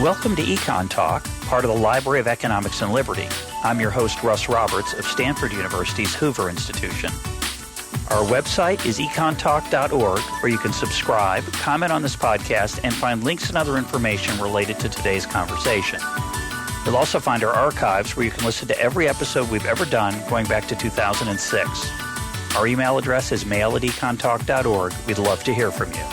Welcome to EconTalk, part of the Library of Economics and Liberty. I'm your host, Russ Roberts of Stanford University's Hoover Institution. Our website is econtalk.org, where you can subscribe, comment on this podcast, and find links and other information related to today's conversation. You'll also find our archives where you can listen to every episode we've ever done going back to 2006. Our email address is mail@econtalk.org. We'd love to hear from you.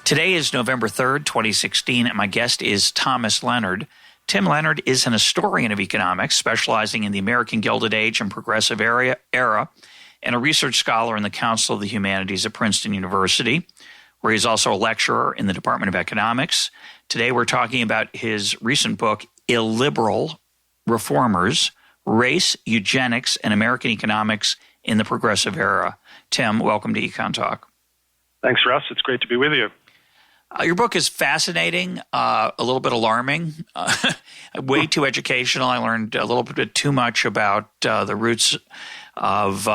Today is November 3rd, 2016, and my guest is Thomas Leonard. Tim Leonard is an historian of economics, specializing in the American Gilded Age and Progressive era, and a research scholar in the Council of the Humanities at Princeton University, where he's also a lecturer in the Department of Economics. Today we're talking about his recent book, Illiberal Reformers, Race, Eugenics, and American Economics in the Progressive Era. Tim, welcome to EconTalk. Thanks, Russ. It's great to be with you. Your book is fascinating, a little bit alarming, way too educational. I learned a little bit too much about the roots of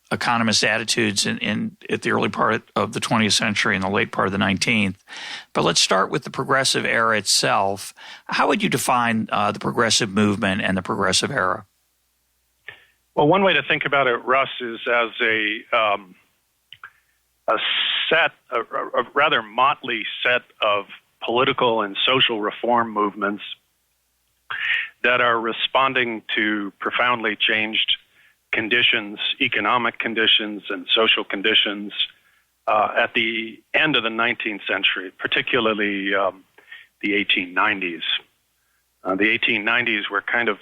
economist attitudes at the early part of the 20th century and the late part of the 19th. But let's start with the progressive era itself. How would you define the progressive movement and the progressive era? Well, one way to think about it, Russ, is as a rather motley set of political and social reform movements that are responding to profoundly changed conditions, economic conditions and social conditions at the end of the 19th century, particularly the 1890s. The 1890s were kind of,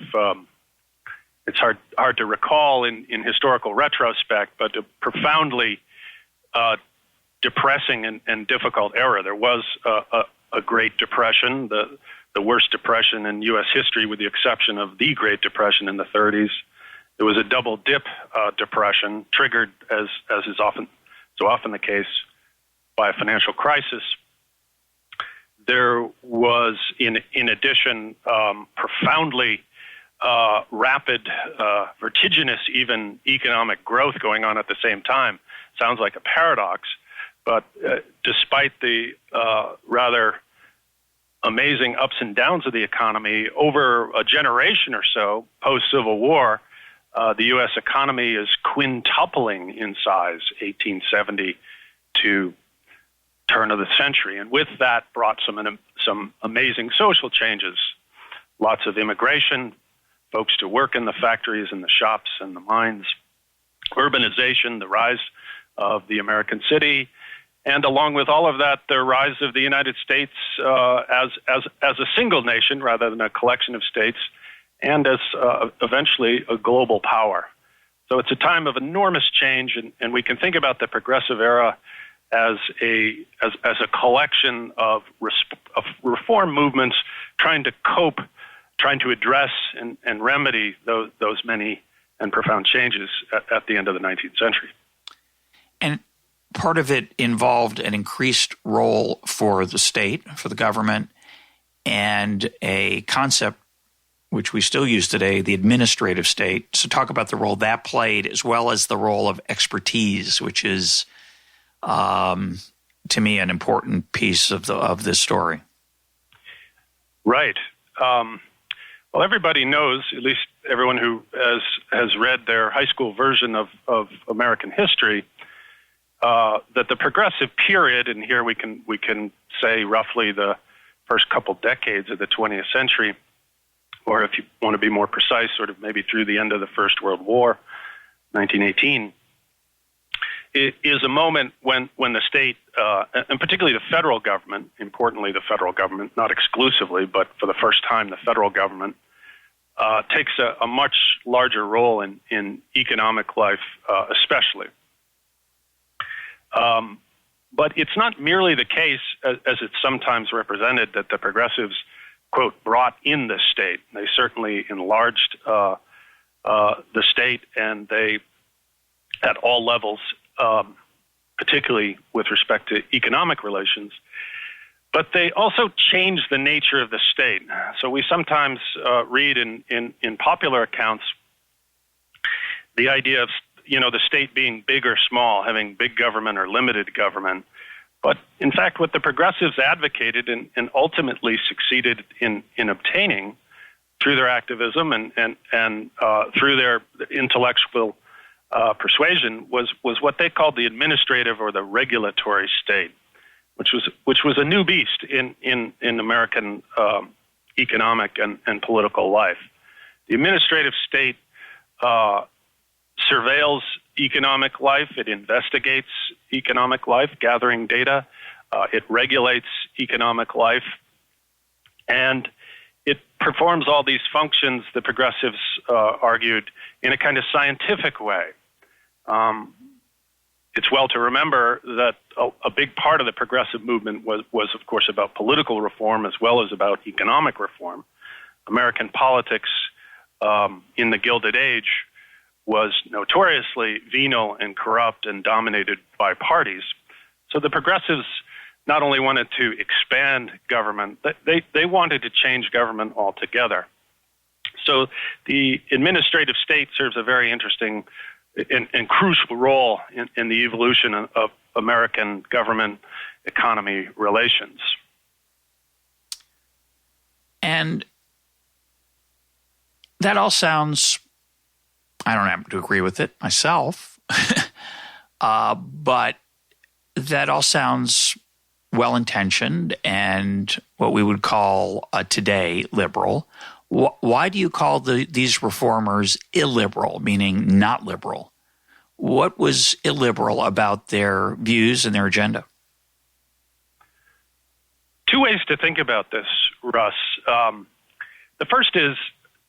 it's hard to recall in historical retrospect, but a profoundly depressing and difficult era. There was a Great Depression, the worst depression in U.S. history, with the exception of the Great Depression in the 30s. There was a double dip depression, triggered, as is so often the case, by a financial crisis. There was, in addition, profoundly rapid, vertiginous even economic growth going on at the same time. Sounds like a paradox, but despite the rather amazing ups and downs of the economy, over a generation or so post-Civil War, the U.S. economy is quintupling in size, 1870 to turn of the century. And with that brought some amazing social changes, lots of immigration, folks to work in the factories and the shops and the mines, urbanization, the rise of the American city, and along with all of that, the rise of the United States as a single nation rather than a collection of states, and as eventually a global power. So it's a time of enormous change, and we can think about the progressive era as a collection of reform movements trying to cope, trying to address and remedy those many and profound changes at the end of the 19th century. And part of it involved an increased role for the state, for the government, and a concept which we still use today, the administrative state. So talk about the role that played, as well as the role of expertise, which is, to me, an important piece of this story. Right. Well, everybody knows, at least everyone who has read their high school version of American history, that the progressive period, and here we can say roughly the first couple decades of the 20th century, or if you want to be more precise, sort of maybe through the end of the First World War, 1918, it is a moment when the state, and particularly the federal government, importantly the federal government, not exclusively, but for the first time the federal government, takes a much larger role in economic life, especially. But it's not merely the case, as it's sometimes represented, that the progressives, quote, brought in the state. They certainly enlarged the state, and they, at all levels, particularly with respect to economic relations, but they also changed the nature of the state. So we sometimes read in popular accounts the idea of the state being big or small, having big government or limited government, But in fact, what the progressives advocated and ultimately succeeded in obtaining through their activism and through their intellectual persuasion was what they called the administrative or the regulatory state, which was a new beast in American economic and political life. The administrative state surveils economic life. It investigates economic life, gathering data. It regulates economic life. And it performs all these functions, the progressives argued, in a kind of scientific way. It's well to remember that a big part of the progressive movement was, of course, about political reform as well as about economic reform. American politics in the Gilded Age was notoriously venal and corrupt and dominated by parties. So the progressives not only wanted to expand government, they wanted to change government altogether. So the administrative state serves a very interesting and crucial role in the evolution of American government-economy relations. And that all sounds, I don't happen to agree with it myself, but that all sounds well-intentioned and what we would call today liberal. Why do you call these reformers illiberal, meaning not liberal? What was illiberal about their views and their agenda? Two ways to think about this, Russ. The first is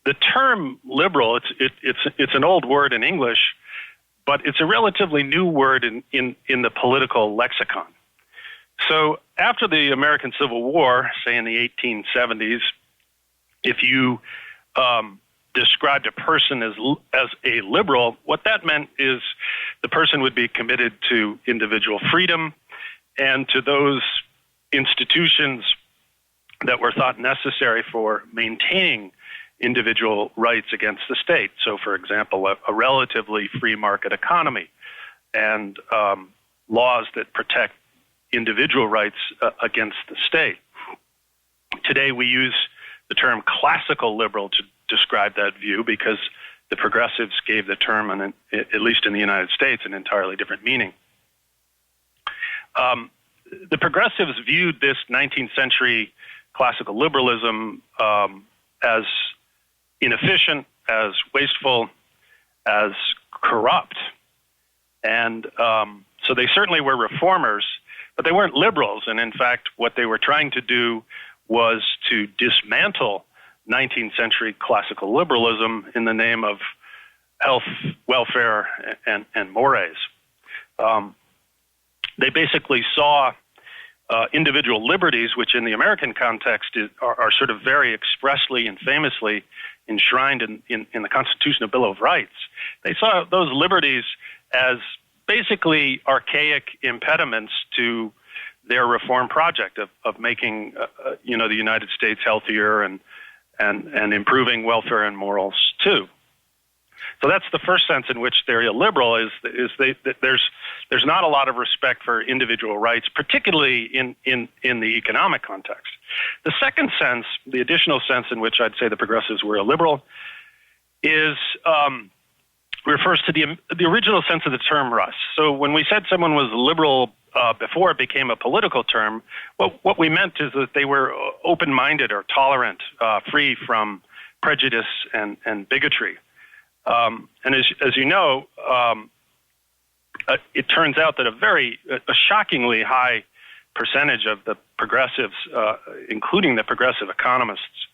the term liberal. It's an old word in English, but it's a relatively new word in the political lexicon. So after the American Civil War, say in the 1870s, if you described a person as a liberal, what that meant is the person would be committed to individual freedom and to those institutions that were thought necessary for maintaining individual rights against the state. So, for example, a relatively free market economy and laws that protect individual rights against the state. Today, we use the term classical liberal to describe that view because the progressives gave the term, at least in the United States, an entirely different meaning. The progressives viewed this 19th century classical liberalism as inefficient, as wasteful, as corrupt. And so they certainly were reformers, but they weren't liberals. And in fact, what they were trying to do was to dismantle 19th century classical liberalism in the name of health, welfare, and mores. They basically saw individual liberties, which in the American context are sort of very expressly and famously enshrined in the Constitutional Bill of Rights. They saw those liberties as basically archaic impediments to their reform project of making the United States healthier and improving welfare and morals too. So that's the first sense in which they're illiberal, is that there's not a lot of respect for individual rights, particularly in the economic context. The second sense, the additional sense in which I'd say the progressives were illiberal, is refers to the original sense of the term, Russ. So when we said someone was liberal before it became a political term, what we meant is that they were open-minded or tolerant, free from prejudice and bigotry. And as you know, it turns out that a shockingly high percentage of the progressives, including the progressive economists,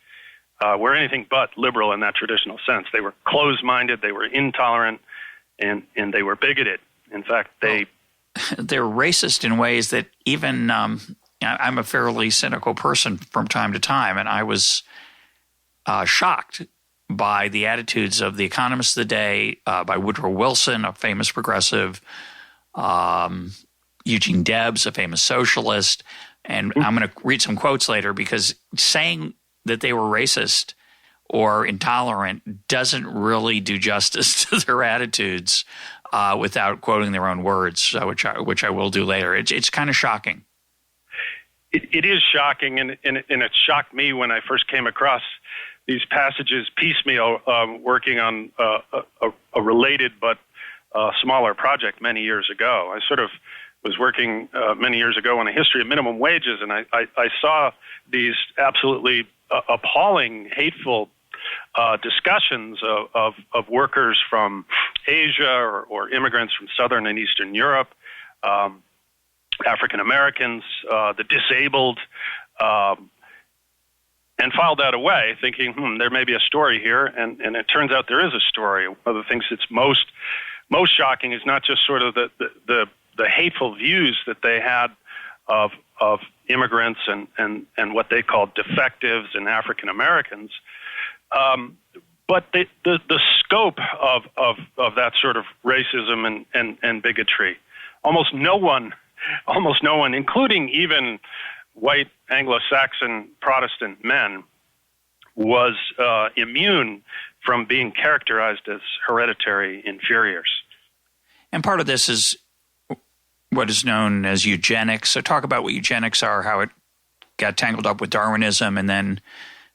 were anything but liberal in that traditional sense. They were closed-minded, they were intolerant, and they were bigoted. In fact, they're racist in ways that even I'm a fairly cynical person from time to time, and I was shocked by the attitudes of the economists of the day, by Woodrow Wilson, a famous progressive, Eugene Debs, a famous socialist. And I'm going to read some quotes later, because saying that they were racist or intolerant doesn't really do justice to their attitudes without quoting their own words, which I will do later. It's kind of shocking. It is shocking, and it shocked me when I first came across these passages piecemeal, working on a related but smaller project many years ago. I sort of was working many years ago on a history of minimum wages, and I saw these absolutely appalling, hateful discussions of workers from Asia or immigrants from Southern and Eastern Europe, African Americans, the disabled, and filed that away, thinking, there may be a story here, and it turns out there is a story. One of the things that's most shocking is not just sort of the hateful views that they had of immigrants and what they called defectives and African Americans, but the scope of that sort of racism and bigotry. Almost no one, including even white Anglo-Saxon Protestant men, was immune from being characterized as hereditary inferiors. And part of this is what is known as eugenics. So talk about what eugenics are, how it got tangled up with Darwinism and then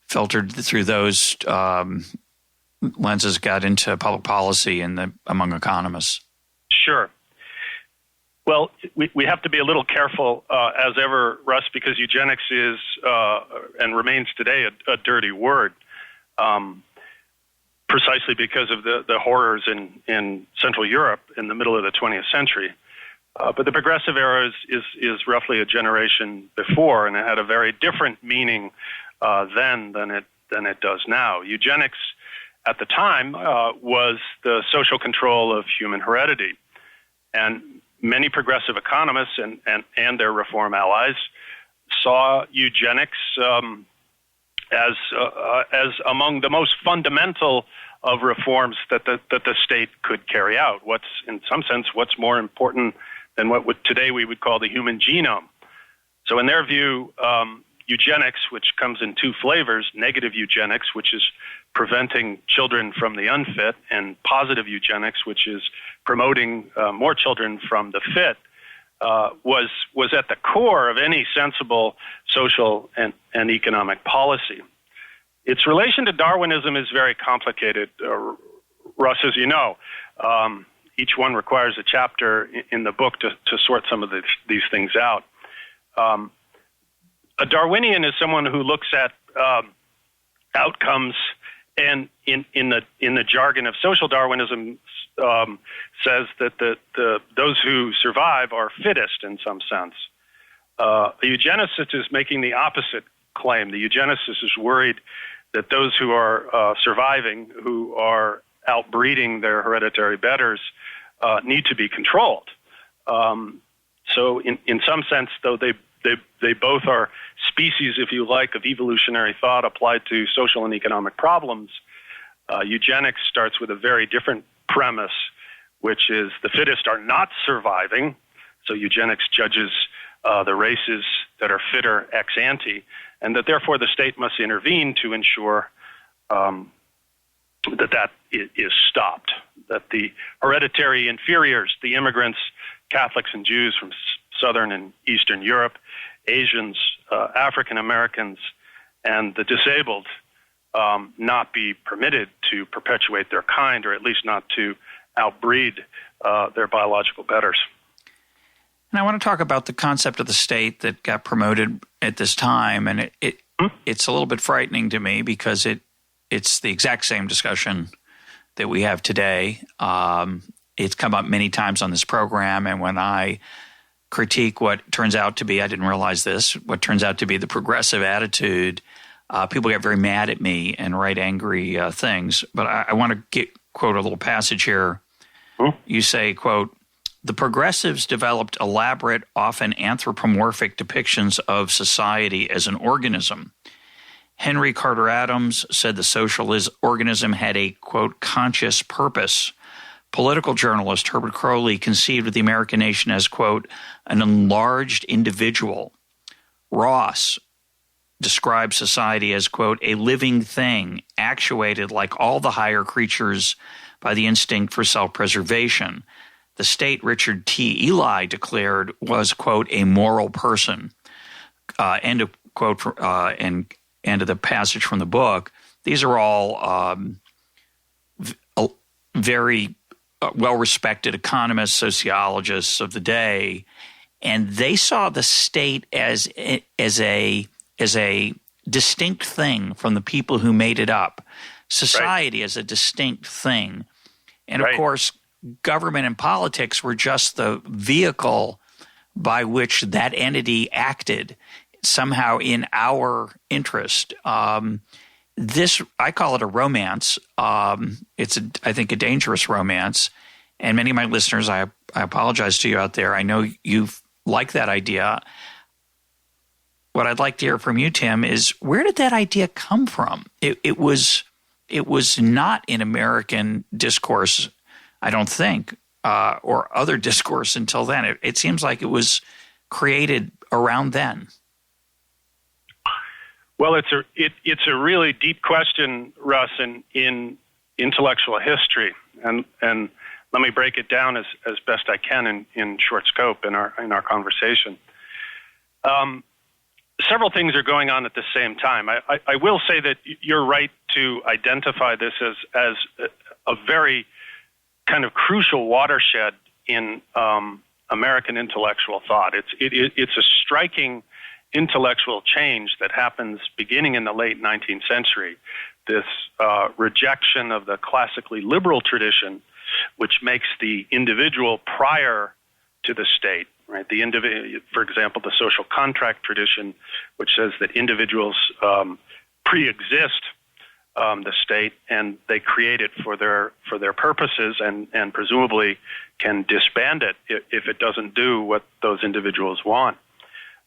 filtered through those lenses, got into public policy among economists. Sure. Well, we have to be a little careful, as ever, Russ, because eugenics is and remains today a dirty word, precisely because of the horrors in Central Europe in the middle of the 20th century. But the progressive era is roughly a generation before, and it had a very different meaning then than it does now. Eugenics at the time was the social control of human heredity, and many progressive economists and their reform allies saw eugenics as among the most fundamental of reforms that the state could carry out. In some sense, what's more important than what today we would call the human genome. So in their view, eugenics, which comes in two flavors, negative eugenics, which is preventing children from the unfit, and positive eugenics, which is promoting more children from the fit, was at the core of any sensible social and economic policy. Its relation to Darwinism is very complicated, Russ, as you know. Each one requires a chapter in the book to sort some of these things out. A Darwinian is someone who looks at outcomes, and in the jargon of social Darwinism, says that those who survive are fittest in some sense. A eugenicist is making the opposite claim. The eugenicist is worried that those who are surviving, who are outbreeding their hereditary betters, need to be controlled. So in some sense, though, they both are species, if you like, of evolutionary thought applied to social and economic problems. Eugenics starts with a very different premise, which is the fittest are not surviving. So eugenics judges the races that are fitter ex ante, and that therefore the state must intervene to ensure that is stopped, that the hereditary inferiors, the immigrants, Catholics and Jews from Southern and Eastern Europe, Asians, African Americans, and the disabled not be permitted to perpetuate their kind, or at least not to outbreed their biological betters. And I want to talk about the concept of the state that got promoted at this time, and it's a little bit frightening to me because it's the exact same discussion that we have today. It's come up many times on this program, and when I critique what turns out to be, I didn't realize this, what turns out to be the progressive attitude, people get very mad at me and write angry things. But I want to quote a little passage here. You say, quote, "The progressives developed elaborate, often anthropomorphic depictions of society as an organism. Henry Carter Adams said the socialist organism had a, quote, conscious purpose. Political journalist Herbert Crowley conceived of the American nation as, quote, an enlarged individual. Ross described society as, quote, a living thing, actuated like all the higher creatures by the instinct for self-preservation. The state, Richard T. Ely declared, was, quote, a moral person. end of quote and end of the passage from the book. These are all very well-respected economists, sociologists of the day, and they saw the state as a distinct thing from the people who made it up. Society as a distinct thing. And of course, government and politics were just the vehicle by which that entity acted somehow in our interest. This, I call it a romance. It's, I think, a dangerous romance. And many of my listeners, I apologize to you out there. I know you like that idea. What I'd like to hear from you, Tim, is where did that idea come from? It was not in American discourse, I don't think, or other discourse until then. It seems like it was created around then. Well, it's a really deep question, Russ, in intellectual history, and let me break it down as best I can in short scope in our conversation. Several things are going on at the same time. I will say that you're right to identify this as a very kind of crucial watershed in American intellectual thought. It's a striking intellectual change that happens beginning in the late 19th century. This rejection of the classically liberal tradition, which makes the individual prior to the state. Right, for example, the social contract tradition, which says that individuals pre-exist the state and they create it for their purposes and presumably can disband it if it doesn't do what those individuals want.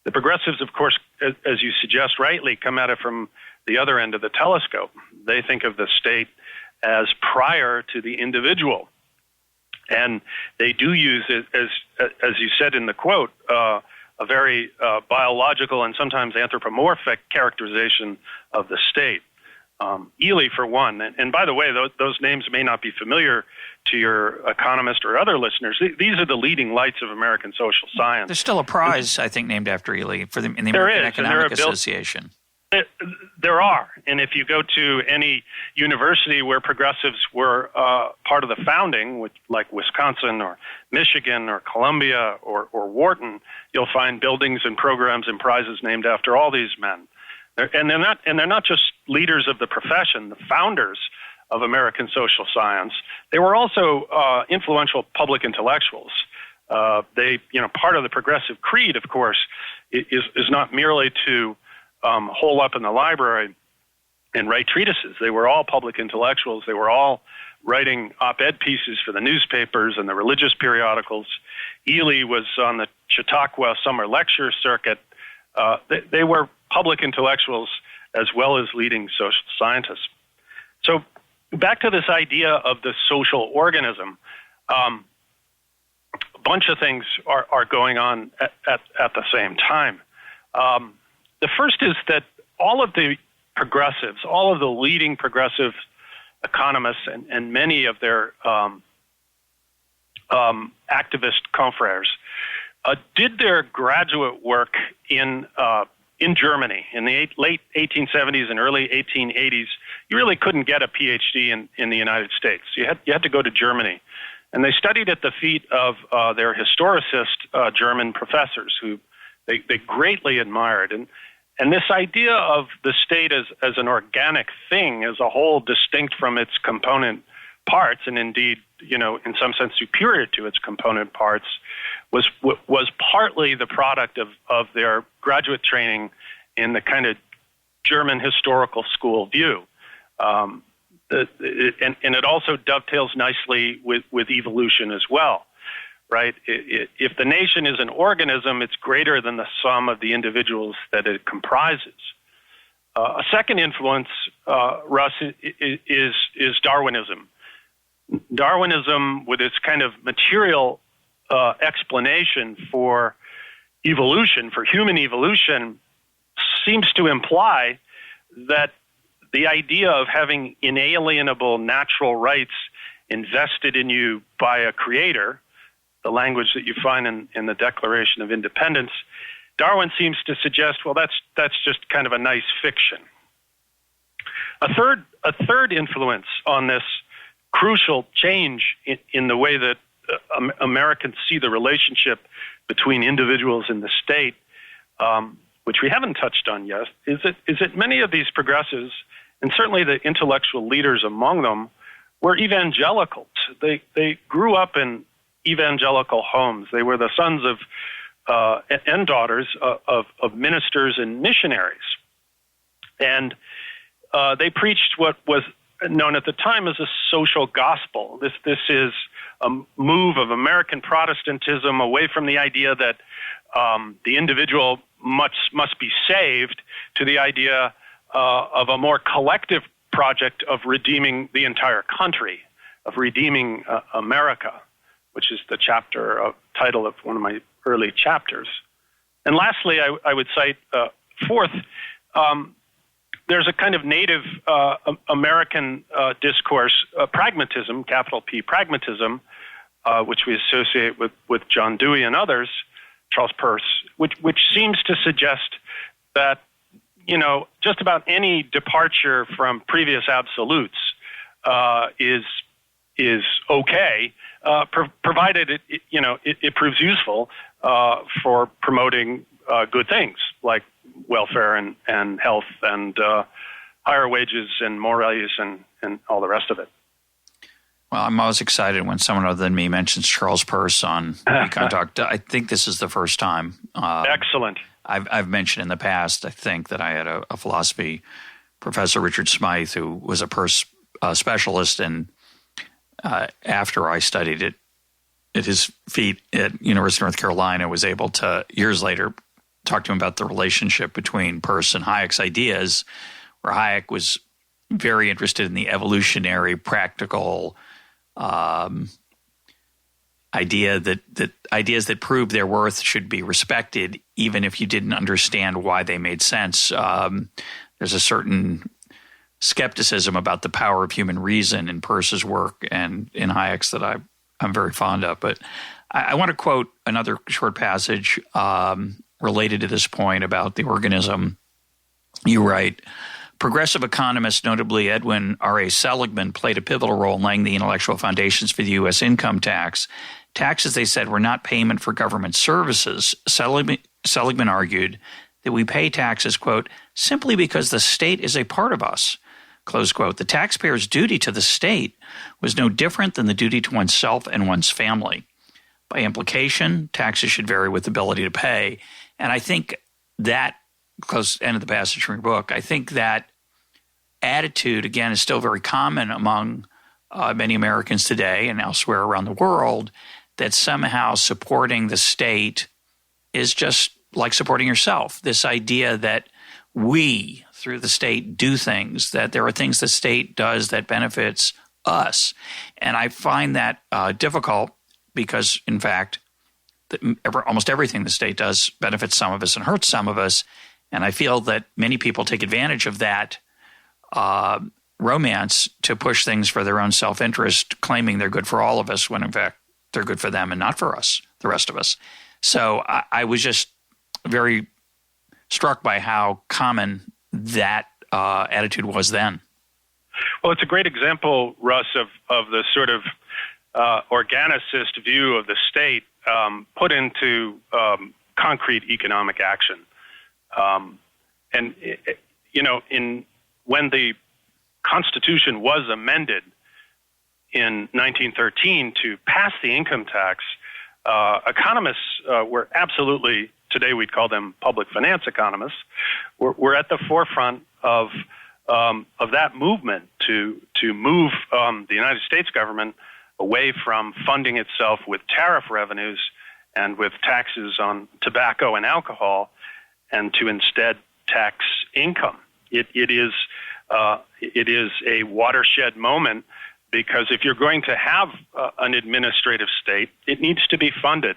The progressives, of course, as you suggest rightly, come at it from the other end of the telescope. They think of the state as prior to the individual. And they do use it, as you said in the quote, a very biological and sometimes anthropomorphic characterization of the state. Ely, for one, and by the way, those names may not be familiar to your economist or other listeners. These are the leading lights of American social science. There's still a prize, I think, named after Ely in the American Economic Association. There are, and if you go to any university where progressives were part of the founding, like Wisconsin or Michigan or Columbia or Wharton, you'll find buildings and programs and prizes named after all these men. And they're not just leaders of the profession, the founders of American social science. They were also influential public intellectuals. Part of the progressive creed, of course, is not merely to hole up in the library and write treatises. They were all public intellectuals. They were all writing op-ed pieces for the newspapers and the religious periodicals. Ely was on the Chautauqua summer lecture circuit. They were public intellectuals as well as leading social scientists. So back to this idea of the social organism, a bunch of things are going on at the same time. The first is that all of the progressives, all of the leading progressive economists and many of their activist confreres did their graduate work in Germany in the late 1870s and early 1880s. You really couldn't get a PhD in the United States. You had to go to Germany. And they studied at the feet of their historicist German professors who they greatly admired. And this idea of the state as an organic thing, as a whole distinct from its component parts, and indeed, in some sense superior to its component parts, was partly the product of their graduate training in the kind of German historical school view. And it also dovetails nicely with evolution as well. Right? If the nation is an organism, it's greater than the sum of the individuals that it comprises. A second influence, Russ, is Darwinism. Darwinism, with its kind of material explanation for evolution, for human evolution, seems to imply that the idea of having inalienable natural rights invested in you by a creator, the language that you find in the Declaration of Independence, Darwin seems to suggest, well, that's just kind of a nice fiction. A third influence on this crucial change in the way that Americans see the relationship between individuals and the state, which we haven't touched on yet, is that many of these progressives, and certainly the intellectual leaders among them, were evangelicals. They grew up in evangelical homes. They were the sons of and daughters of ministers and missionaries. And they preached what was known at the time as a social gospel. This is a move of American Protestantism away from the idea that the individual must be saved to the idea of a more collective project of redeeming the entire country, of redeeming America, which is the title of one of my early chapters. And lastly, I would cite fourth, there's a kind of native American discourse, pragmatism, capital P, pragmatism, which we associate with John Dewey and others, Charles Peirce, which seems to suggest that, just about any departure from previous absolutes is okay, provided it proves useful for promoting good things like welfare and health and higher wages and more values and all the rest of it. Well, I'm always excited when someone other than me mentions Charles Peirce on EconTalk. I think this is the first time. Excellent. I've mentioned in the past, I think, that I had a philosophy professor, Richard Smythe, who was a Peirce specialist, and after I studied it at his feet at University of North Carolina, was able to, years later, talk to him about the relationship between Peirce and Hayek's ideas, where Hayek was very interested in the evolutionary, practical idea that ideas that prove their worth should be respected, even if you didn't understand why they made sense. There's a certain skepticism about the power of human reason in Peirce's work and in Hayek's that I'm very fond of. But I want to quote another short passage related to this point about the organism. You write, progressive economists, notably Edwin R.A. Seligman, played a pivotal role in laying the intellectual foundations for the U.S. income tax. Taxes, they said, were not payment for government services. Seligman argued that we pay taxes, quote, simply because the state is a part of us, close quote. The taxpayer's duty to the state was no different than the duty to oneself and one's family. By implication, taxes should vary with ability to pay. And I think that, close end of the passage from your book, I think that attitude, again, is still very common among many Americans today and elsewhere around the world, that somehow supporting the state is just like supporting yourself. This idea that we, through the state, do things, that there are things the state does that benefits us. And I find that difficult because, in fact, almost everything the state does benefits some of us and hurts some of us. And I feel that many people take advantage of that romance to push things for their own self-interest, claiming they're good for all of us when, in fact, they're good for them and not for us, the rest of us. So I was just very struck by how common that attitude was then. Well, it's a great example, Russ, of the sort of organicist view of the state put into concrete economic action. When the Constitution was amended in 1913 to pass the income tax, economists were absolutely, today we'd call them public finance economists, were at the forefront of that movement to move the United States government away from funding itself with tariff revenues and with taxes on tobacco and alcohol, and to instead tax income. It is a watershed moment, because if you're going to have an administrative state, it needs to be funded.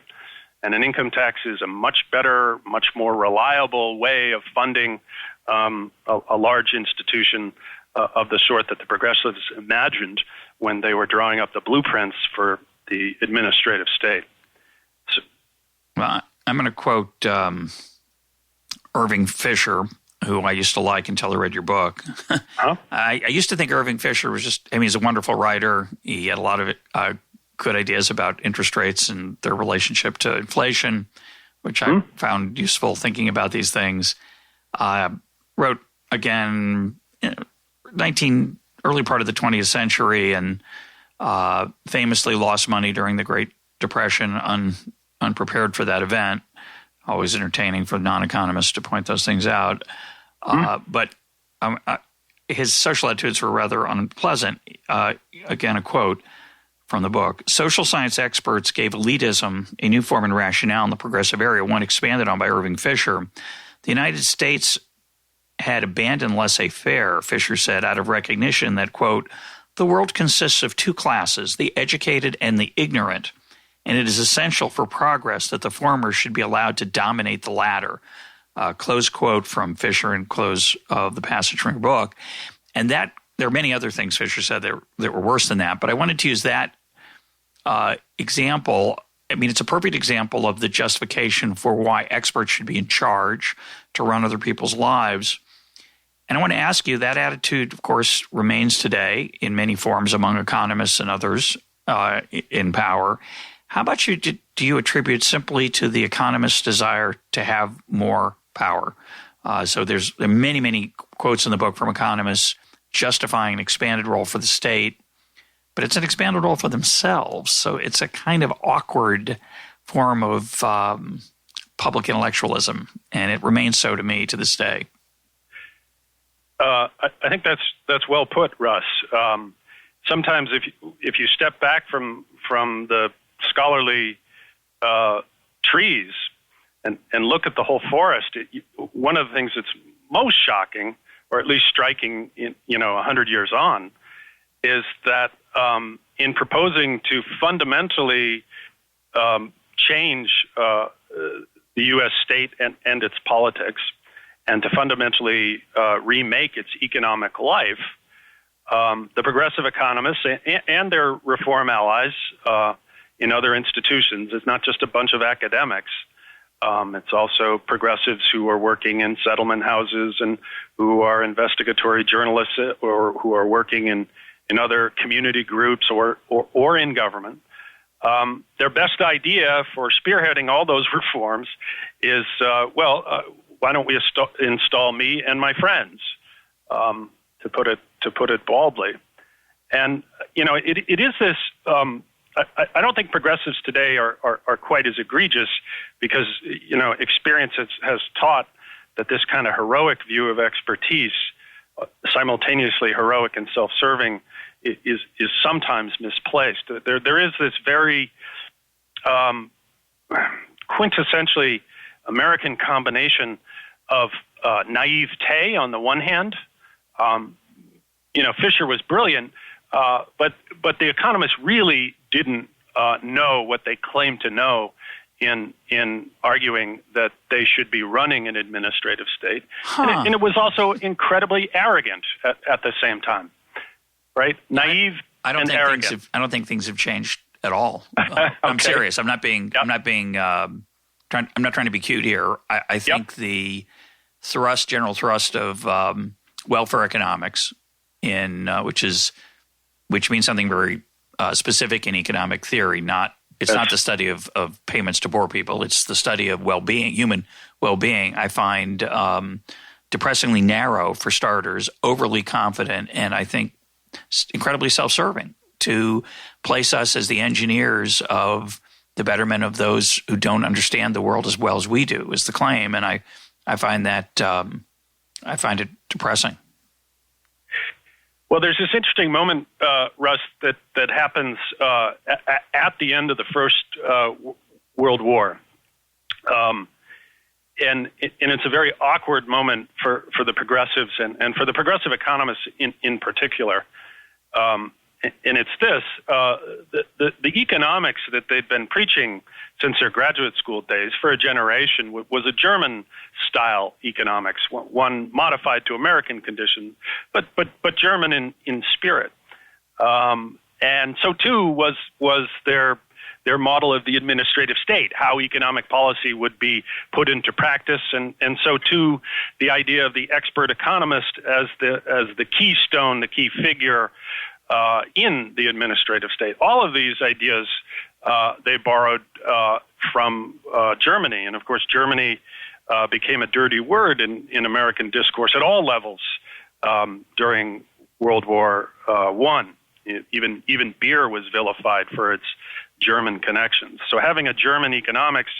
And an income tax is a much better, much more reliable way of funding a large institution of the sort that the progressives imagined when they were drawing up the blueprints for the administrative state. Well, I'm going to quote Irving Fisher, who I used to like until I read your book. Huh? I used to think Irving Fisher was he's a wonderful writer. He had a lot of good ideas about interest rates and their relationship to inflation, which I found useful thinking about these things. Wrote, again, early part of the 20th century, and famously lost money during the Great Depression, unprepared for that event. Always entertaining for non-economists to point those things out. But his social attitudes were rather unpleasant. Again, a quote from the book. Social science experts gave elitism a new form and rationale in the progressive area, one expanded on by Irving Fisher. The United States had abandoned laissez-faire, Fisher said, out of recognition that, quote, the world consists of two classes, the educated and the ignorant, and it is essential for progress that the former should be allowed to dominate the latter. Close quote from Fisher and close of the passage from your book. And that there are many other things Fisher said that were worse than that, but I wanted to use that example. I mean, it's a perfect example of the justification for why experts should be in charge to run other people's lives. And I want to ask you, that attitude, of course, remains today in many forms among economists and others in power. How about you? Do you attribute simply to the economist's desire to have more power? So there are many, many quotes in the book from economists justifying an expanded role for the state, but it's an expanded role for themselves. So it's a kind of awkward form of public intellectualism, and it remains so to me to this day. I think that's well put, Russ. Sometimes if you step back from the scholarly trees and look at the whole forest, one of the things that's most shocking, or at least striking, 100 years on, is that in proposing to fundamentally change the U.S. state and its politics, and to fundamentally remake its economic life, the progressive economists and their reform allies in other institutions, it's not just a bunch of academics. It's also progressives who are working in settlement houses and who are investigatory journalists or who are working in other community groups or in government. Their best idea for spearheading all those reforms is, why don't we install me and my friends, to put it baldly. And, it is this, I don't think progressives today are quite as egregious because, experience has taught that this kind of heroic view of expertise, simultaneously heroic and self-serving, is sometimes misplaced. There is this very quintessentially American combination of naivete on the one hand. Fisher was brilliant, but the economists really didn't know what they claimed to know in arguing that they should be running an administrative state. And it was also incredibly arrogant at the same time, right? Naive and arrogant. I don't think things have changed at all. Okay. I'm serious. I'm not trying to be cute here. I think the general thrust of welfare economics, which means something very specific in economic theory. It's not the study of payments to poor people. It's the study of well-being, human well-being. I find depressingly narrow for starters, overly confident, and I think incredibly self-serving to place us as the engineers of the betterment of those who don't understand the world as well as we do, is the claim. And I find that I find it depressing. Well, there's this interesting moment, Russ, that happens at the end of the First World War, and it's a very awkward moment for the progressives and for the progressive economists in particular. And it's this: the economics that they'd been preaching since their graduate school days for a generation was a German-style economics, one modified to American conditions, but German in spirit. And so too was their their model of the administrative state, how economic policy would be put into practice, and so too the idea of the expert economist as the keystone, the key figure in the administrative state. All of these ideas they borrowed from Germany, and of course Germany became a dirty word in American discourse at all levels during World War I. Even beer was vilified for its German connections. So having a German economics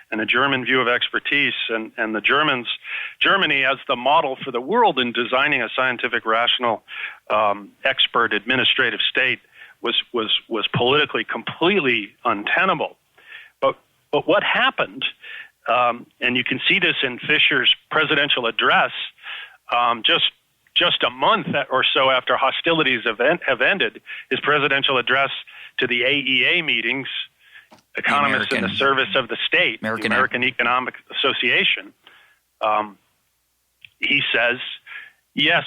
and a German view of expertise, and Germany as the model for the world in designing a scientific, rational, expert administrative state was politically completely untenable. But what happened, and you can see this in Fisher's presidential address, just a month or so after hostilities have ended, his presidential address to the AEA meetings, Economists in the Service of the State, the American Economic Association, he says, yes,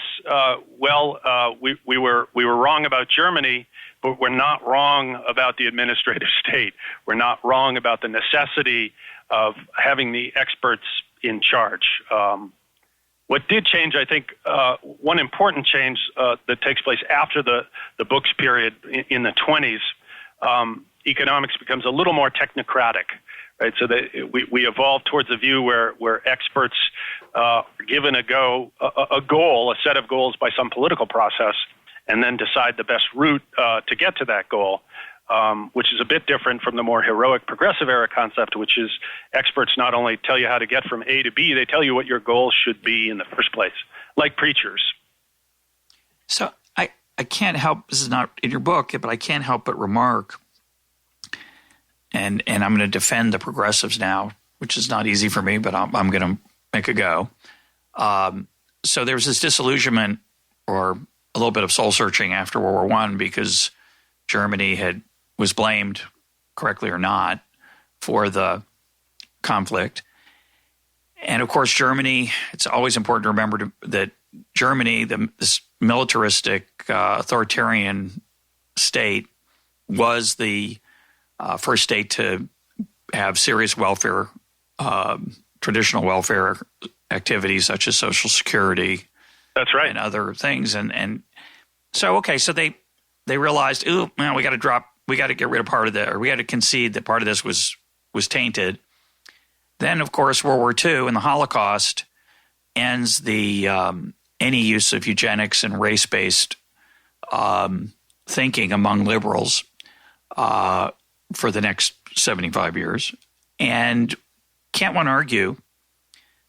we were wrong about Germany, but we're not wrong about the administrative state. We're not wrong about the necessity of having the experts in charge. What did change, I think, one important change that takes place after the book's period in the 20s, economics becomes a little more technocratic, right? So that we evolve towards a view where experts are given a goal, a set of goals by some political process, and then decide the best route to get to that goal. Which is a bit different from the more heroic progressive era concept, which is experts not only tell you how to get from A to B, they tell you what your goals should be in the first place, like preachers. So I can't help, this is not in your book, but I can't help but remark, and I'm going to defend the progressives now, which is not easy for me, but I'm going to make a go. So there was this disillusionment or a little bit of soul searching after World War I because Germany was blamed, correctly or not, for the conflict. And of course, Germany, it's always important to remember that Germany, this militaristic, authoritarian state, was the first state to have serious welfare, traditional welfare activities such as Social Security. That's right. And other things. And so, okay, so they realized, we got to get rid of part of that, or we got to concede that part of this was tainted. Then, of course, World War II and the Holocaust ends the any use of eugenics and race-based thinking among liberals for the next 75 years. And can't one argue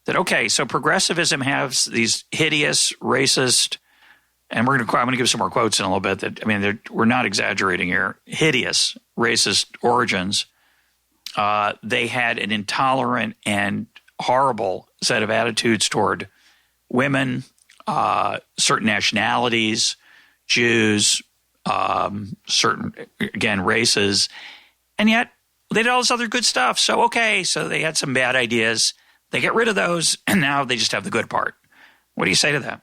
that, okay, so progressivism has these hideous, racist, and I'm going to give some more quotes in a little bit that, we're not exaggerating here, hideous, racist origins. They had an intolerant and horrible set of attitudes toward women, certain nationalities, Jews, certain, again, races. And yet they did all this other good stuff. So, okay, so they had some bad ideas. They get rid of those, and now they just have the good part. What do you say to that?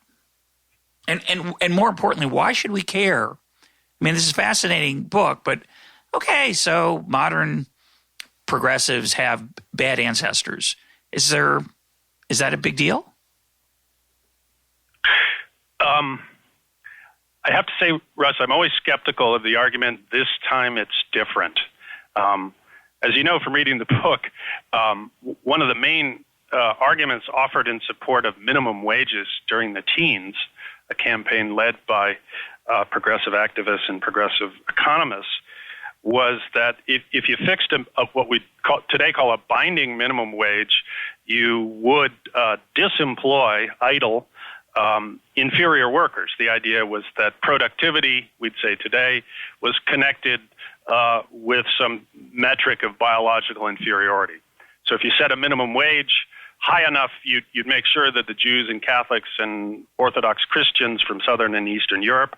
And more importantly, why should we care? This is a fascinating book, but okay, so modern progressives have bad ancestors. Is that a big deal? I have to say, Russ, I'm always skeptical of the argument, this time it's different. As you know from reading the book, one of the main arguments offered in support of minimum wages during the teens, a campaign led by progressive activists and progressive economists, was that if you fixed what we today call a binding minimum wage, you would disemploy idle inferior workers. The idea was that productivity, we'd say today, was connected with some metric of biological inferiority. So if you set a minimum wage high enough, you'd make sure that the Jews and Catholics and Orthodox Christians from Southern and Eastern Europe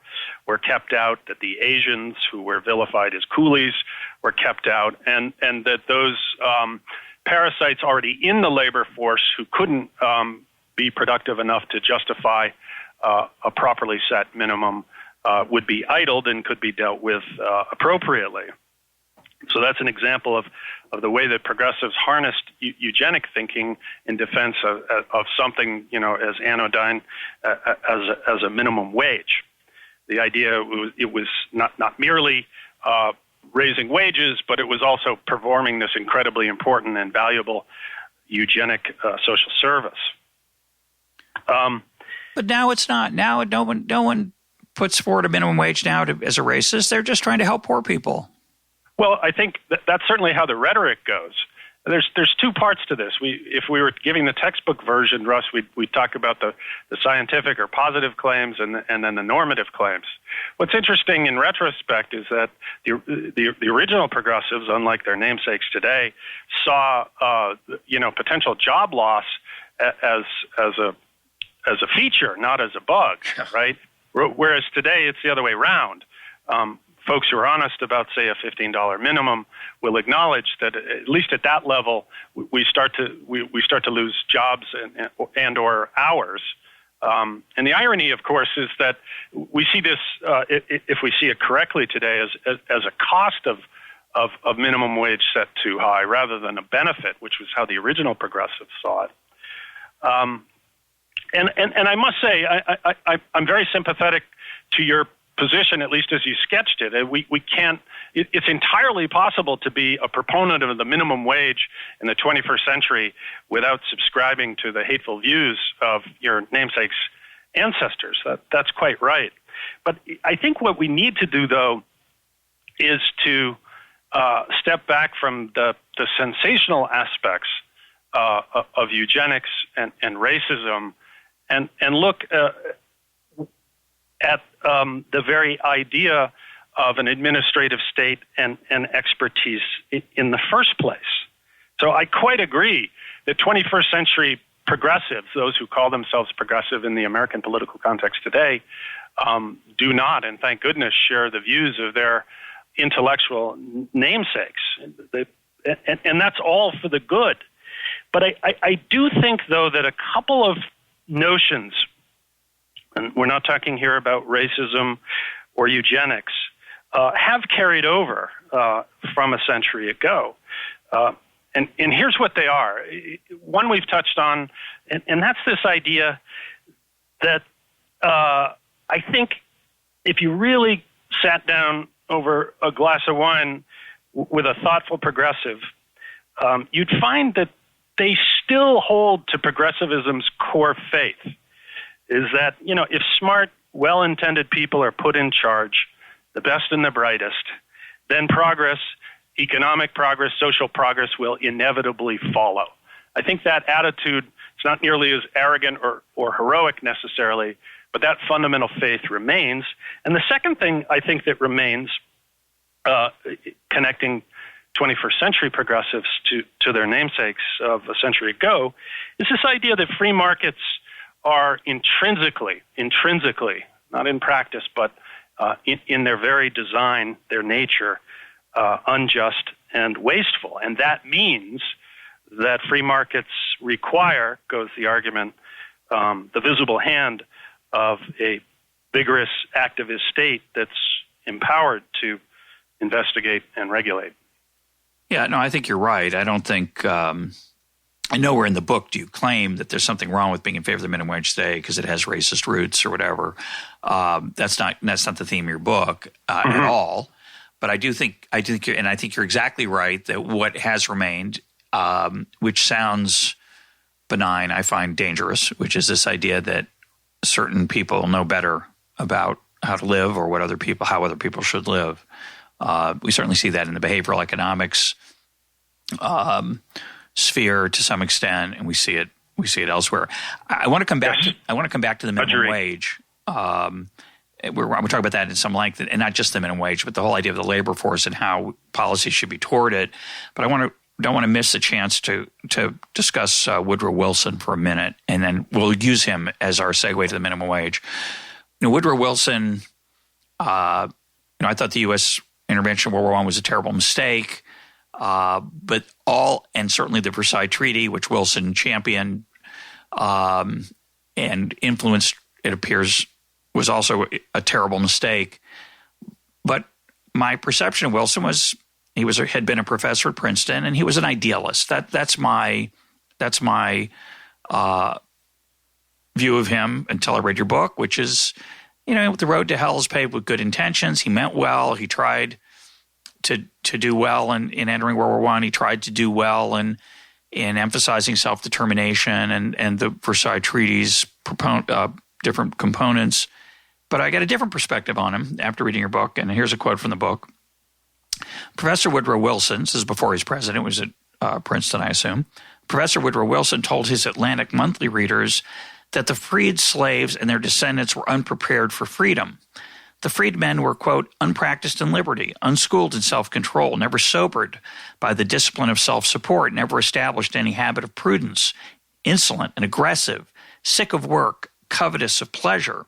were kept out, that the Asians, who were vilified as coolies, were kept out, and that those parasites already in the labor force who couldn't be productive enough to justify a properly set minimum would be idled and could be dealt with appropriately. So that's an example of the way that progressives harnessed eugenic thinking in defense of something, as anodyne as a minimum wage. The idea it was not merely raising wages, but it was also performing this incredibly important and valuable eugenic social service. But now it's not. Now no one puts forward a minimum wage now as a racist. They're just trying to help poor people. Well, I think that's certainly how the rhetoric goes. There's two parts to this. If we were giving the textbook version, Russ, we'd talk about the scientific or positive claims and then the normative claims. What's interesting in retrospect is that the original progressives, unlike their namesakes today, saw potential job loss as a feature, not as a bug, right? Whereas today it's the other way around. Folks who are honest about, say, a $15 minimum will acknowledge that at least at that level, we start to lose jobs and or hours. And the irony, of course, is that we see this, if we see it correctly today, as a cost of minimum wage set too high rather than a benefit, which was how the original progressives saw it. And I must say, I'm very sympathetic to your position, at least as you sketched it. We can't. It's entirely possible to be a proponent of the minimum wage in the 21st century without subscribing to the hateful views of your namesake's ancestors. That's quite right. But I think what we need to do, though, is to step back from the sensational aspects of eugenics and racism and look at the very idea of an administrative state and expertise in the first place. So I quite agree that 21st century progressives, those who call themselves progressive in the American political context today, do not, and thank goodness, share the views of their intellectual namesakes. And that's all for the good. But I do think, though, that a couple of notions, and we're not talking here about racism or eugenics, have carried over from a century ago. And here's what they are. One we've touched on, and that's this idea that I think if you really sat down over a glass of wine with a thoughtful progressive, you'd find that they still hold to progressivism's core faith, is that, if smart, well-intended people are put in charge, the best and the brightest, then progress, economic progress, social progress will inevitably follow. I think that attitude is not nearly as arrogant or heroic necessarily, but that fundamental faith remains. And the second thing I think that remains, connecting 21st century progressives to their namesakes of a century ago, is this idea that free markets are intrinsically, not in practice, but in their very design, their nature, unjust and wasteful. And that means that free markets require, goes the argument, the visible hand of a vigorous activist state that's empowered to investigate and regulate. Yeah, no, I think you're right. I don't think nowhere in the book do you claim that there's something wrong with being in favor of the minimum wage today because it has racist roots or whatever. That's not the theme of your book at all. But I think you're exactly right that what has remained, which sounds benign, I find dangerous, which is this idea that certain people know better about how to live or how other people should live. We certainly see that in the behavioral economics sphere to some extent, and we see it elsewhere. I want to come back. I want to come back to the minimum wage. We're talking about that in some length, and not just the minimum wage, but the whole idea of the labor force and how policy should be toward it. But don't want to miss the chance to discuss Woodrow Wilson for a minute, and then we'll use him as our segue to the minimum wage. Woodrow Wilson. I thought the U.S. intervention in World War I was a terrible mistake, but and certainly the Versailles Treaty, which Wilson championed and influenced, it appears, was also a terrible mistake. But my perception of Wilson was He had been a professor at Princeton, and he was an idealist. That's my view of him until I read your book, which is, the road to hell is paved with good intentions. He meant well. He tried to do well in entering World War I. He tried to do well in emphasizing self-determination and the Versailles Treaties, different components. But I got a different perspective on him after reading your book, and here's a quote from the book. Professor Woodrow Wilson, this is before he's president, was at Princeton, I assume. Professor Woodrow Wilson told his Atlantic Monthly readers that the freed slaves and their descendants were unprepared for freedom. The freedmen were, quote, unpracticed in liberty, unschooled in self-control, never sobered by the discipline of self-support, never established any habit of prudence, insolent and aggressive, sick of work, covetous of pleasure.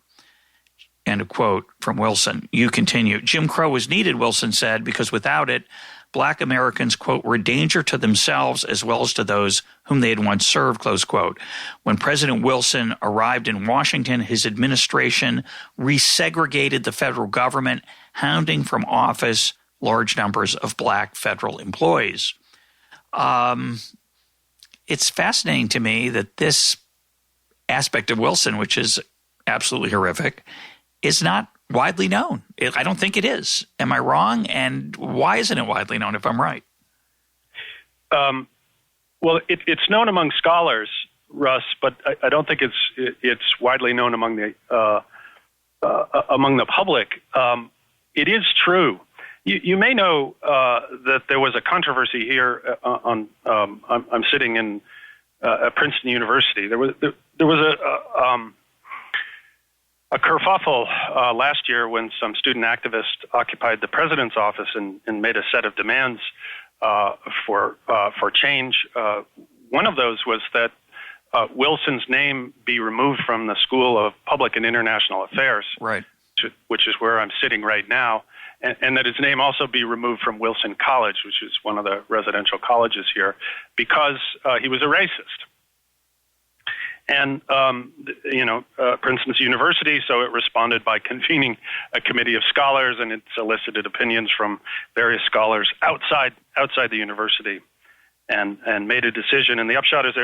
End of quote from Wilson. You continue. Jim Crow was needed, Wilson said, because without it, Black Americans, quote, were a danger to themselves as well as to those whom they had once served, close quote. When President Wilson arrived in Washington, his administration resegregated the federal government, hounding from office large numbers of Black federal employees. It's fascinating to me that this aspect of Wilson, which is absolutely horrific, is not widely known. I don't think it is. Am I wrong? And why isn't it widely known if I'm right? Well, it's known among scholars, Russ, but I don't think it's widely known among the public. It is true. You may know that there was a controversy here I'm sitting in at Princeton University. There was a kerfuffle last year when some student activists occupied the president's office and made a set of demands for change. One of those was that Wilson's name be removed from the School of Public and International Affairs, right, which is where I'm sitting right now, and that his name also be removed from Wilson College, which is one of the residential colleges here, because he was a racist. And, Princeton's university, so it responded by convening a committee of scholars, and it solicited opinions from various scholars outside the university and made a decision. And the upshot is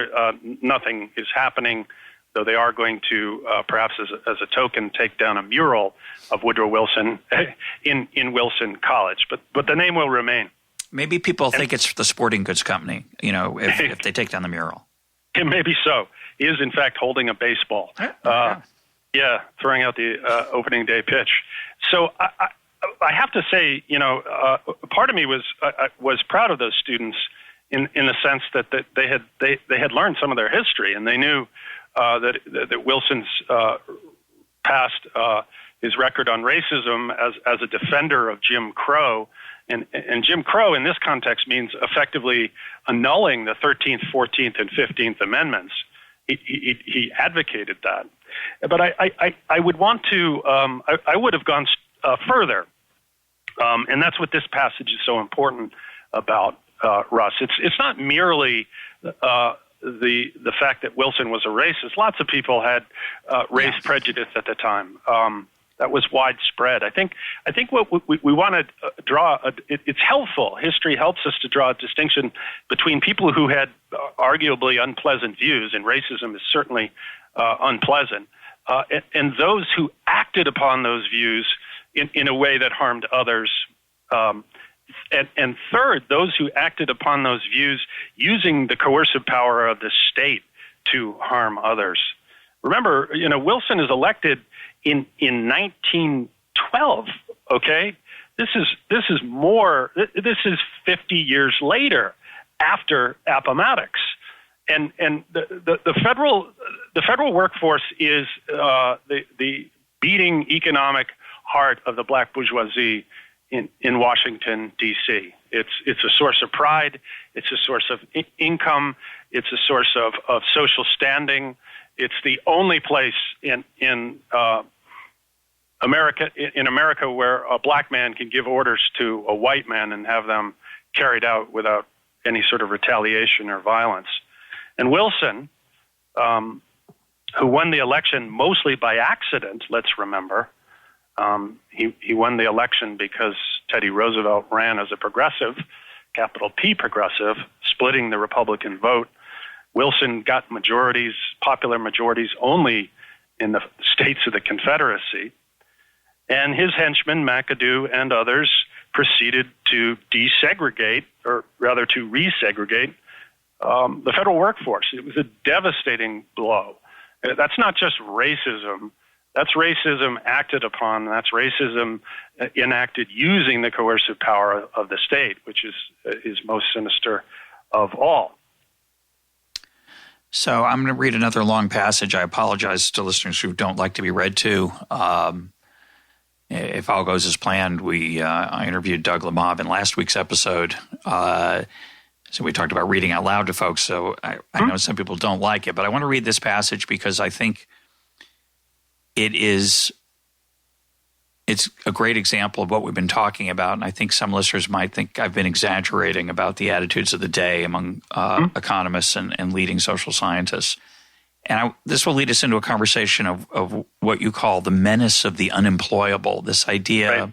nothing is happening, though they are going to, perhaps as a token, take down a mural of Woodrow Wilson in Wilson College. But the name will remain. Maybe people think it's the sporting goods company, if they take down the mural. It may be so. He is, in fact, holding a baseball. Throwing out the opening day pitch. So I have to say, part of me was proud of those students in the sense that they had learned some of their history, and they knew that Wilson's past, his record on racism as a defender of Jim Crow. And Jim Crow in this context means effectively annulling the 13th, 14th, and 15th Amendments. He advocated that. But I would want to, I would have gone further. And that's what this passage is so important about, Russ. It's not merely the fact that Wilson was a racist. Lots of people had race prejudice at the time. That was widespread. I think what we want to draw, it's helpful. History helps us to draw a distinction between people who had arguably unpleasant views, and racism is certainly unpleasant, and those who acted upon those views in a way that harmed others. And third, those who acted upon those views using the coercive power of the state to harm others. Remember, Wilson is elected in 1912. Okay, this is 50 years later, after Appomattox, and the federal workforce is the beating economic heart of the black bourgeoisie in Washington, D.C. It's a source of pride. It's a source of income. It's a source of social standing. It's the only place in America where a black man can give orders to a white man and have them carried out without any sort of retaliation or violence. And Wilson, who won the election mostly by accident, let's remember, he won the election because Teddy Roosevelt ran as a progressive, capital P progressive, splitting the Republican vote. Wilson got majorities, popular majorities, only in the states of the Confederacy. And his henchmen, McAdoo and others, proceeded to desegregate, or rather to resegregate, the federal workforce. It was a devastating blow. That's not just racism. That's racism acted upon. That's racism enacted using the coercive power of the state, which is most sinister of all. So I'm going to read another long passage. I apologize to listeners who don't like to be read to. If all goes as planned, I interviewed Doug Lemov in last week's episode. So we talked about reading out loud to folks. So I know some people don't like it, but I want to read this passage because I think it's a great example of what we've been talking about. And I think some listeners might think I've been exaggerating about the attitudes of the day among economists and leading social scientists. And this will lead us into a conversation of what you call the menace of the unemployable, this idea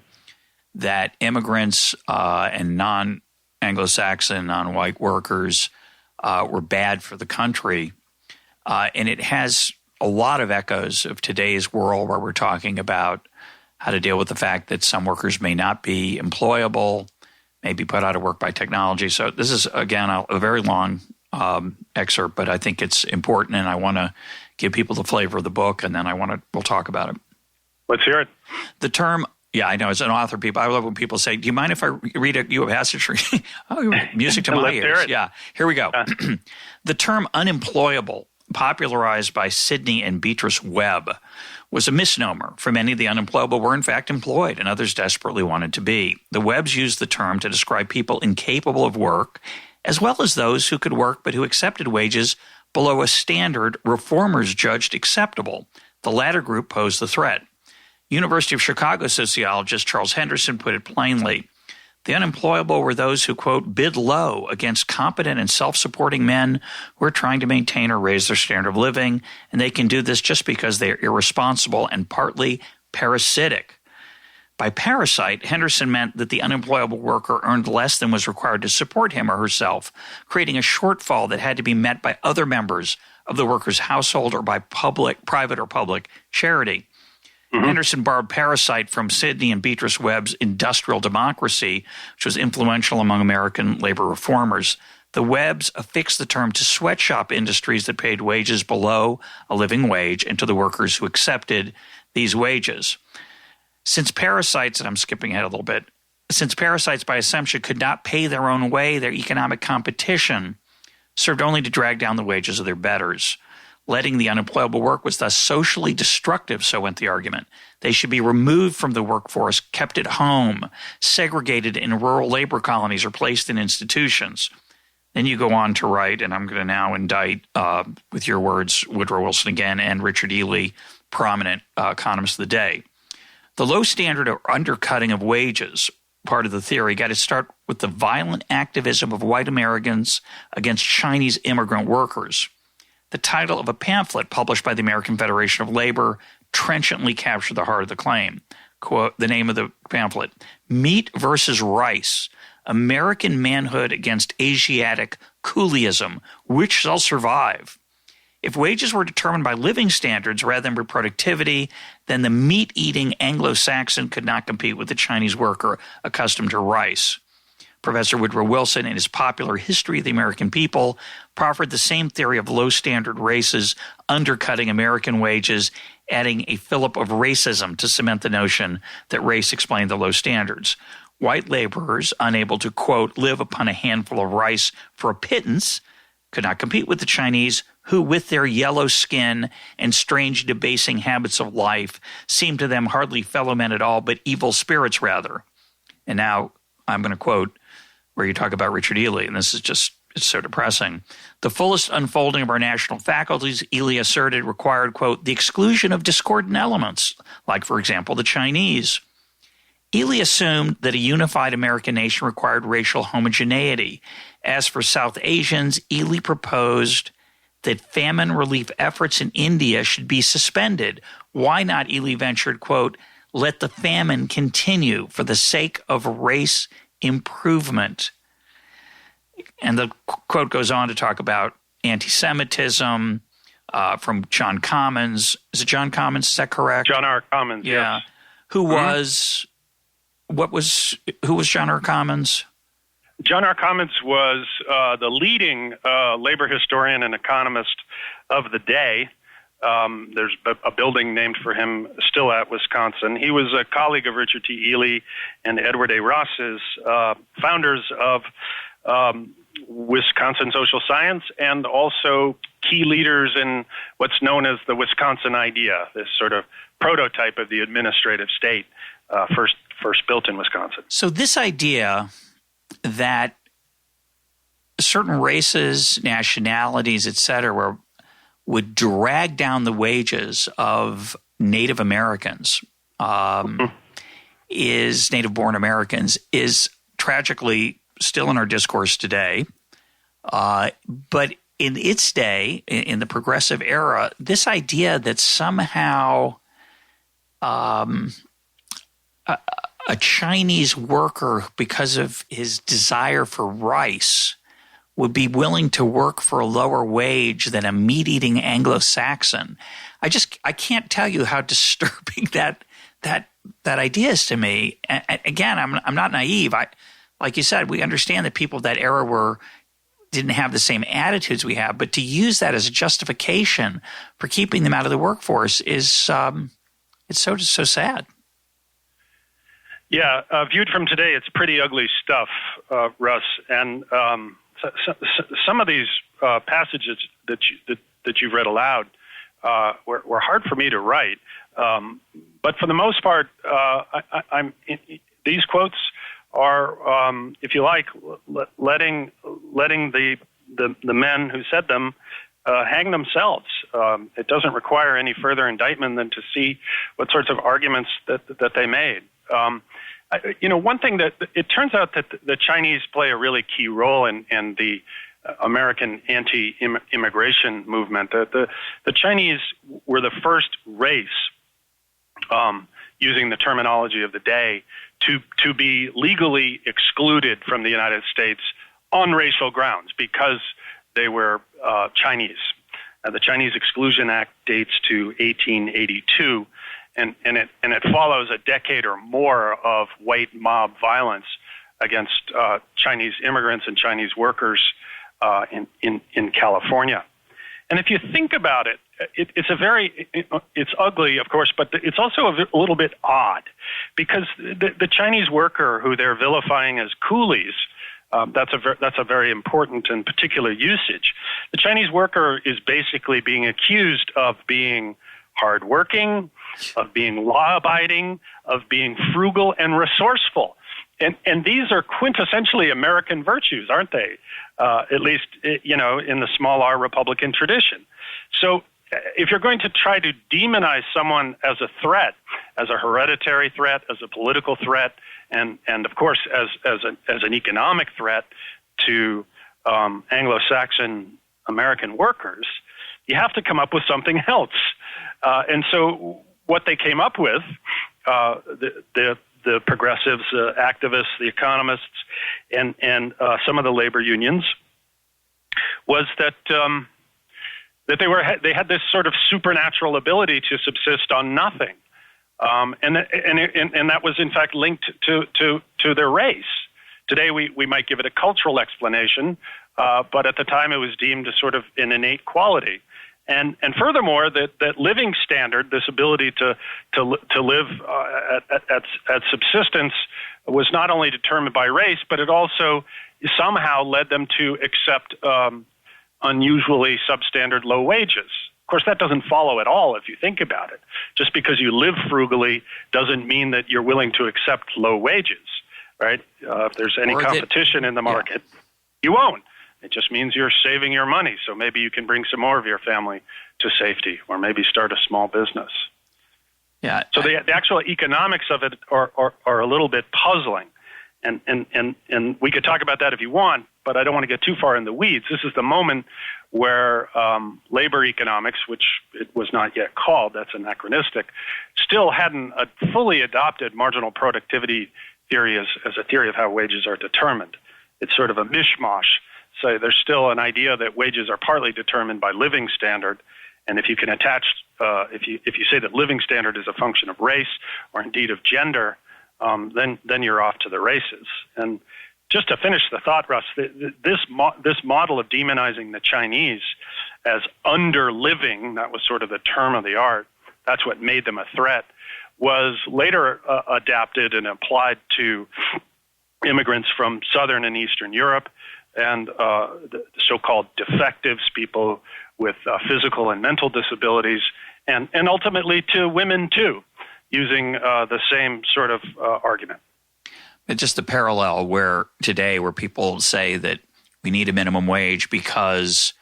that immigrants and non-Anglo-Saxon, non-white workers were bad for the country. And it has a lot of echoes of today's world where we're talking about how to deal with the fact that some workers may not be employable, may be put out of work by technology. So this is, again, a very long excerpt, but I think it's important, and I want to give people the flavor of the book, and then we'll talk about it. Let's hear it. The term, I know as an author, I love when people say, "Do you mind if I read you a passage?" Oh, music to my ears. Yeah, here we go. The term unemployable, popularized by Sidney and Beatrice Webb, was a misnomer, for many of the unemployable were in fact employed and others desperately wanted to be. The Webbs used the term to describe people incapable of work, as well as those who could work but who accepted wages below a standard reformers judged acceptable. The latter group posed the threat. University of Chicago sociologist Charles Henderson put it plainly. The unemployable were those who, quote, bid low against competent and self-supporting men who are trying to maintain or raise their standard of living, and they can do this just because they are irresponsible and partly parasitic. By parasite, Henderson meant that the unemployable worker earned less than was required to support him or herself, creating a shortfall that had to be met by other members of the worker's household or by private or public charity. Henderson borrowed parasite from Sidney and Beatrice Webb's Industrial Democracy, which was influential among American labor reformers. The Webbs affixed the term to sweatshop industries that paid wages below a living wage and to the workers who accepted these wages. Since parasites, and I'm skipping ahead a little bit, since parasites by assumption could not pay their own way, their economic competition served only to drag down the wages of their betters. Letting the unemployable work was thus socially destructive, so went the argument. They should be removed from the workforce, kept at home, segregated in rural labor colonies, or placed in institutions. Then you go on to write, and I'm going to now indict, with your words, Woodrow Wilson again and Richard Ely, prominent economists of the day. The low standard or undercutting of wages, part of the theory, got to start with the violent activism of white Americans against Chinese immigrant workers. The title of a pamphlet published by the American Federation of Labor trenchantly captured the heart of the claim. Quote, the name of the pamphlet, Meat versus Rice, American Manhood Against Asiatic Coolieism, Which Shall Survive? If wages were determined by living standards rather than by productivity, then the meat-eating Anglo-Saxon could not compete with the Chinese worker accustomed to rice. Professor Woodrow Wilson, in his popular History of the American People, proffered the same theory of low-standard races undercutting American wages, adding a fillip of racism to cement the notion that race explained the low standards. White laborers, unable to, quote, live upon a handful of rice for a pittance, could not compete with the Chinese, who, with their yellow skin and strange debasing habits of life, seemed to them hardly fellow men at all, but evil spirits rather. And now I'm going to quote where you talk about Richard Ely, and this is just, it's so depressing. The fullest unfolding of our national faculties, Ely asserted, required, quote, the exclusion of discordant elements, like, for example, the Chinese. Ely assumed that a unified American nation required racial homogeneity. As for South Asians, Ely proposed that famine relief efforts in India should be suspended. Why not, Ely ventured, quote, let the famine continue for the sake of race improvement. And the quote goes on to talk about anti-Semitism from John Commons. Is it John Commons? Is that correct? John R. Commons, yeah. Yes. Who was John R. Commons? John R. Commons was the leading labor historian and economist of the day. There's a building named for him still at Wisconsin. He was a colleague of Richard T. Ely and Edward A. Ross's, founders of Wisconsin social science, and also key leaders in what's known as the Wisconsin idea, this sort of prototype of the administrative state, first built in Wisconsin. So this idea that certain races, nationalities, et cetera, would drag down the wages of Native Americans, native-born Americans, is tragically still in our discourse today. But in its day, in the progressive era, this idea that somehow a Chinese worker, because of his desire for rice, would be willing to work for a lower wage than a meat-eating Anglo-Saxon. I can't tell you how disturbing that idea is to me. And again, I'm not naive. Like you said, we understand that people of that era didn't have the same attitudes we have, but to use that as a justification for keeping them out of the workforce is it's so sad. Yeah, viewed from today, it's pretty ugly stuff, Russ. And some of these passages that you've read aloud were hard for me to write. But for the most part, these quotes are, if you like, letting the men who said them hang themselves. It doesn't require any further indictment than to see what sorts of arguments that they made. One thing that it turns out that the Chinese play a really key role in the American anti-immigration movement. The Chinese were the first race, using the terminology of the day, to be legally excluded from the United States on racial grounds because they were Chinese. The Chinese Exclusion Act dates to 1882. And it follows a decade or more of white mob violence against Chinese immigrants and Chinese workers in California. And if you think about it, it's ugly, of course, but it's also a little bit odd because the Chinese worker who they're vilifying as coolies, that's a very important and particular usage. The Chinese worker is basically being accused of being hardworking, of being law-abiding, of being frugal and resourceful. And these are quintessentially American virtues, aren't they? At least, in the small R Republican tradition. So if you're going to try to demonize someone as a threat, as a hereditary threat, as a political threat, and of course as an economic threat to Anglo-Saxon American workers, you have to come up with something else. And so what they came up with, the progressives, activists, the economists, and some of the labor unions, was that they had this sort of supernatural ability to subsist on nothing, and that was in fact linked to their race. Today we might give it a cultural explanation, but at the time it was deemed a sort of an innate quality. And furthermore, that living standard, this ability to live at subsistence, was not only determined by race, but it also somehow led them to accept unusually substandard low wages. Of course, that doesn't follow at all if you think about it. Just because you live frugally doesn't mean that you're willing to accept low wages, right? If there's any competition in the market, you won't. It just means you're saving your money, so maybe you can bring some more of your family to safety, or maybe start a small business. Yeah. So the actual economics of it are a little bit puzzling, and we could talk about that if you want. but I don't want to get too far in the weeds. This is the moment where labor economics, which it was not yet called, that's anachronistic, still hadn't fully adopted marginal productivity theory as a theory of how wages are determined. It's sort of a mishmash. So there's still an idea that wages are partly determined by living standard, and if you can attach, if you say that living standard is a function of race or indeed of gender, then you're off to the races. And just to finish the thought, Russ, this model of demonizing the Chinese as under-living, that was sort of the term of the art, that's what made them a threat, was later adapted and applied to immigrants from Southern and Eastern Europe and the so-called defectives, people with physical and mental disabilities, and ultimately to women too, using the same sort of argument. It's just the parallel where people say that we need a minimum wage because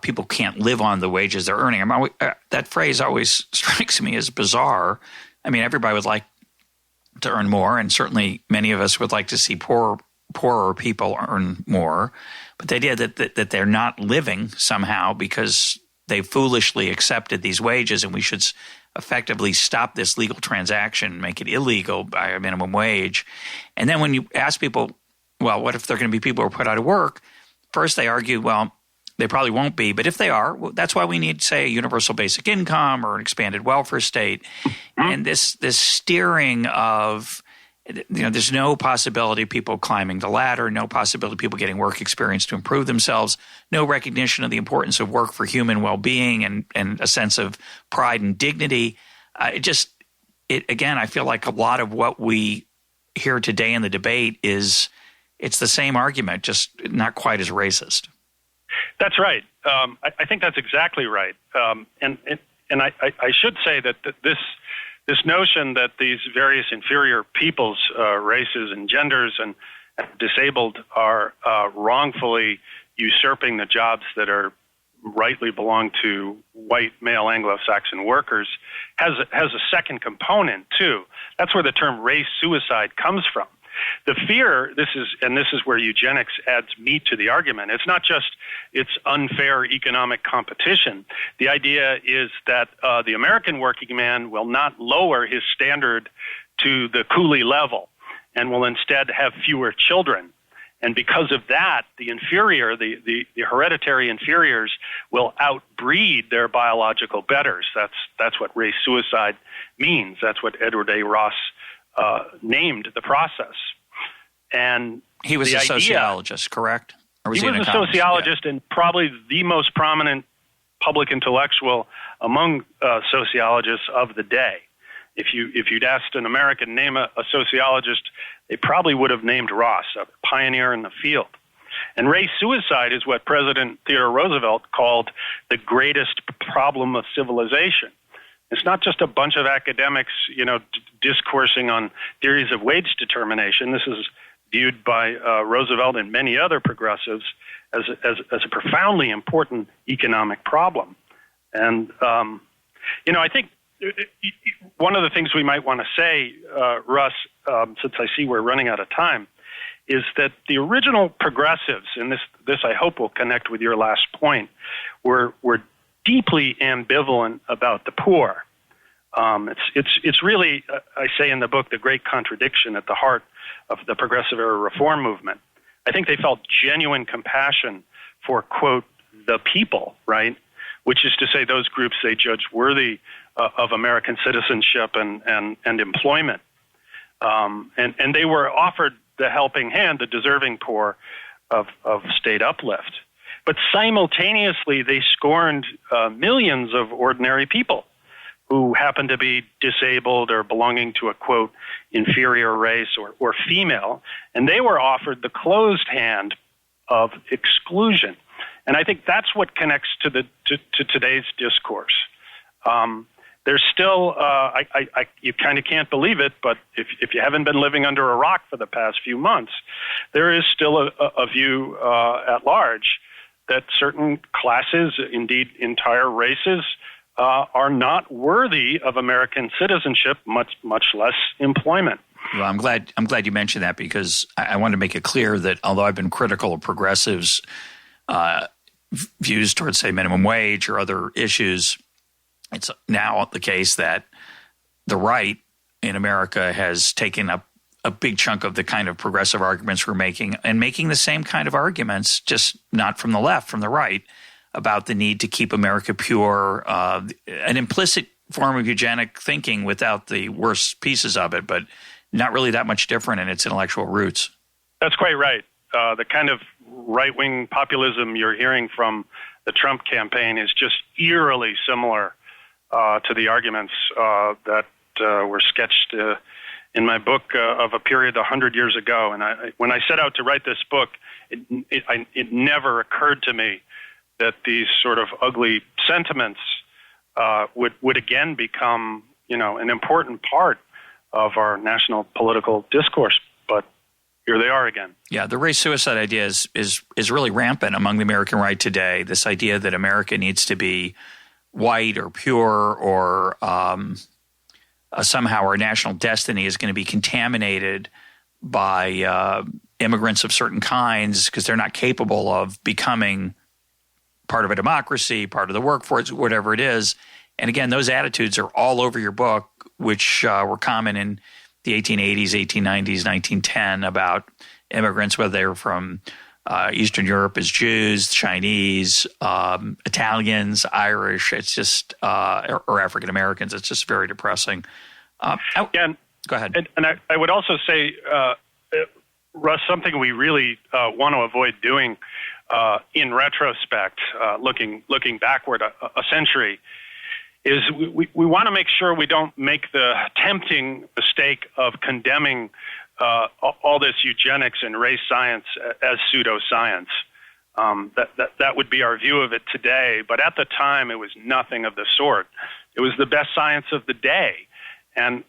people can't live on the wages they're earning. That phrase always strikes me as bizarre. I mean, everybody would like to earn more, and certainly many of us would like to see poorer people earn more. But the idea that they're not living somehow because they foolishly accepted these wages, and we should effectively stop this legal transaction, make it illegal by a minimum wage. And then when you ask people, well, what if there are going to be people who are put out of work? First they argue, well, they probably won't be. But if they are, well, that's why we need, say, a universal basic income or an expanded welfare state. And this steering of, there's no possibility of people climbing the ladder, no possibility of people getting work experience to improve themselves, no recognition of the importance of work for human well-being and a sense of pride and dignity. Again, I feel like a lot of what we hear today in the debate it's the same argument, just not quite as racist. That's right. I think that's exactly right. And I should say that this notion that these various inferior peoples, races and genders and disabled are wrongfully usurping the jobs that are rightly belong to white male Anglo-Saxon workers has a second component too. That's where the term race suicide comes from. The fear, this is where eugenics adds meat to the argument. It's not just it's unfair economic competition. The idea is that the American working man will not lower his standard to the coolie level and will instead have fewer children. And because of that, the inferior, the hereditary inferiors will outbreed their biological betters. That's what race suicide means. That's what Edward A. Ross named the process. And he was a sociologist, correct? Or was he was a sociologist and probably the most prominent public intellectual among sociologists of the day. If you'd asked an American, name a sociologist, they probably would have named Ross, a pioneer in the field. And race suicide is what President Theodore Roosevelt called the greatest problem of civilization. It's not just a bunch of academics, discoursing on theories of wage determination. This is viewed by Roosevelt and many other progressives as a profoundly important economic problem. And, I think one of the things we might want to say, Russ, since I see we're running out of time, is that the original progressives, and this I hope will connect with your last point, were deeply ambivalent about the poor. It's really, I say in the book, the great contradiction at the heart of the progressive era reform movement. I think they felt genuine compassion for, quote, the people, right? Which is to say those groups they judged worthy of American citizenship and employment. And they were offered the helping hand, the deserving poor of state uplift. But simultaneously, they scorned millions of ordinary people who happened to be disabled or belonging to a, quote, inferior race or female, and they were offered the closed hand of exclusion. And I think that's what connects to today's discourse. There's still, you kind of can't believe it, but if you haven't been living under a rock for the past few months, there is still a view at large that certain classes, indeed entire races, are not worthy of American citizenship, much less employment. Well, I'm glad you mentioned that, because I want to make it clear that although I've been critical of progressives' views towards, say, minimum wage or other issues, it's now the case that the right in America has taken up a big chunk of the kind of progressive arguments we're making, and making the same kind of arguments, just not from the left, from the right, about the need to keep America pure, an implicit form of eugenic thinking without the worst pieces of it, but not really that much different in its intellectual roots. That's quite right. The kind of right-wing populism you're hearing from the Trump campaign is just eerily similar to the arguments that were sketched in my book of a period 100 years ago. And when I set out to write this book, it never occurred to me that these sort of ugly sentiments would again become, an important part of our national political discourse. But here they are again. Yeah, the race suicide idea is really rampant among the American right today. This idea that America needs to be white or pure, or somehow our national destiny is going to be contaminated by immigrants of certain kinds because they're not capable of becoming part of a democracy, part of the workforce, whatever it is. And again, those attitudes are all over your book, which were common in the 1880s, 1890s, 1910 about immigrants, whether they were from Eastern Europe as Jews, Chinese, Italians, Irish. It's just or African Americans. It's just very depressing. Go ahead. And I would also say, Russ, something we really want to avoid doing in retrospect, looking backward a century, is we want to make sure we don't make the tempting mistake of condemning all this eugenics and race science as pseudoscience. That would be our view of it today, but at the time it was nothing of the sort. It was the best science of the day. And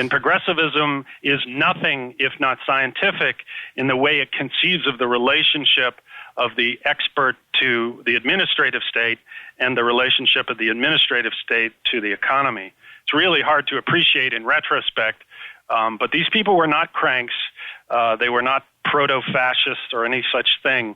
progressivism is nothing if not scientific in the way it conceives of the relationship of the expert to the administrative state and the relationship of the administrative state to the economy. It's really hard to appreciate in retrospect, but these people were not cranks. They were not proto-fascists or any such thing.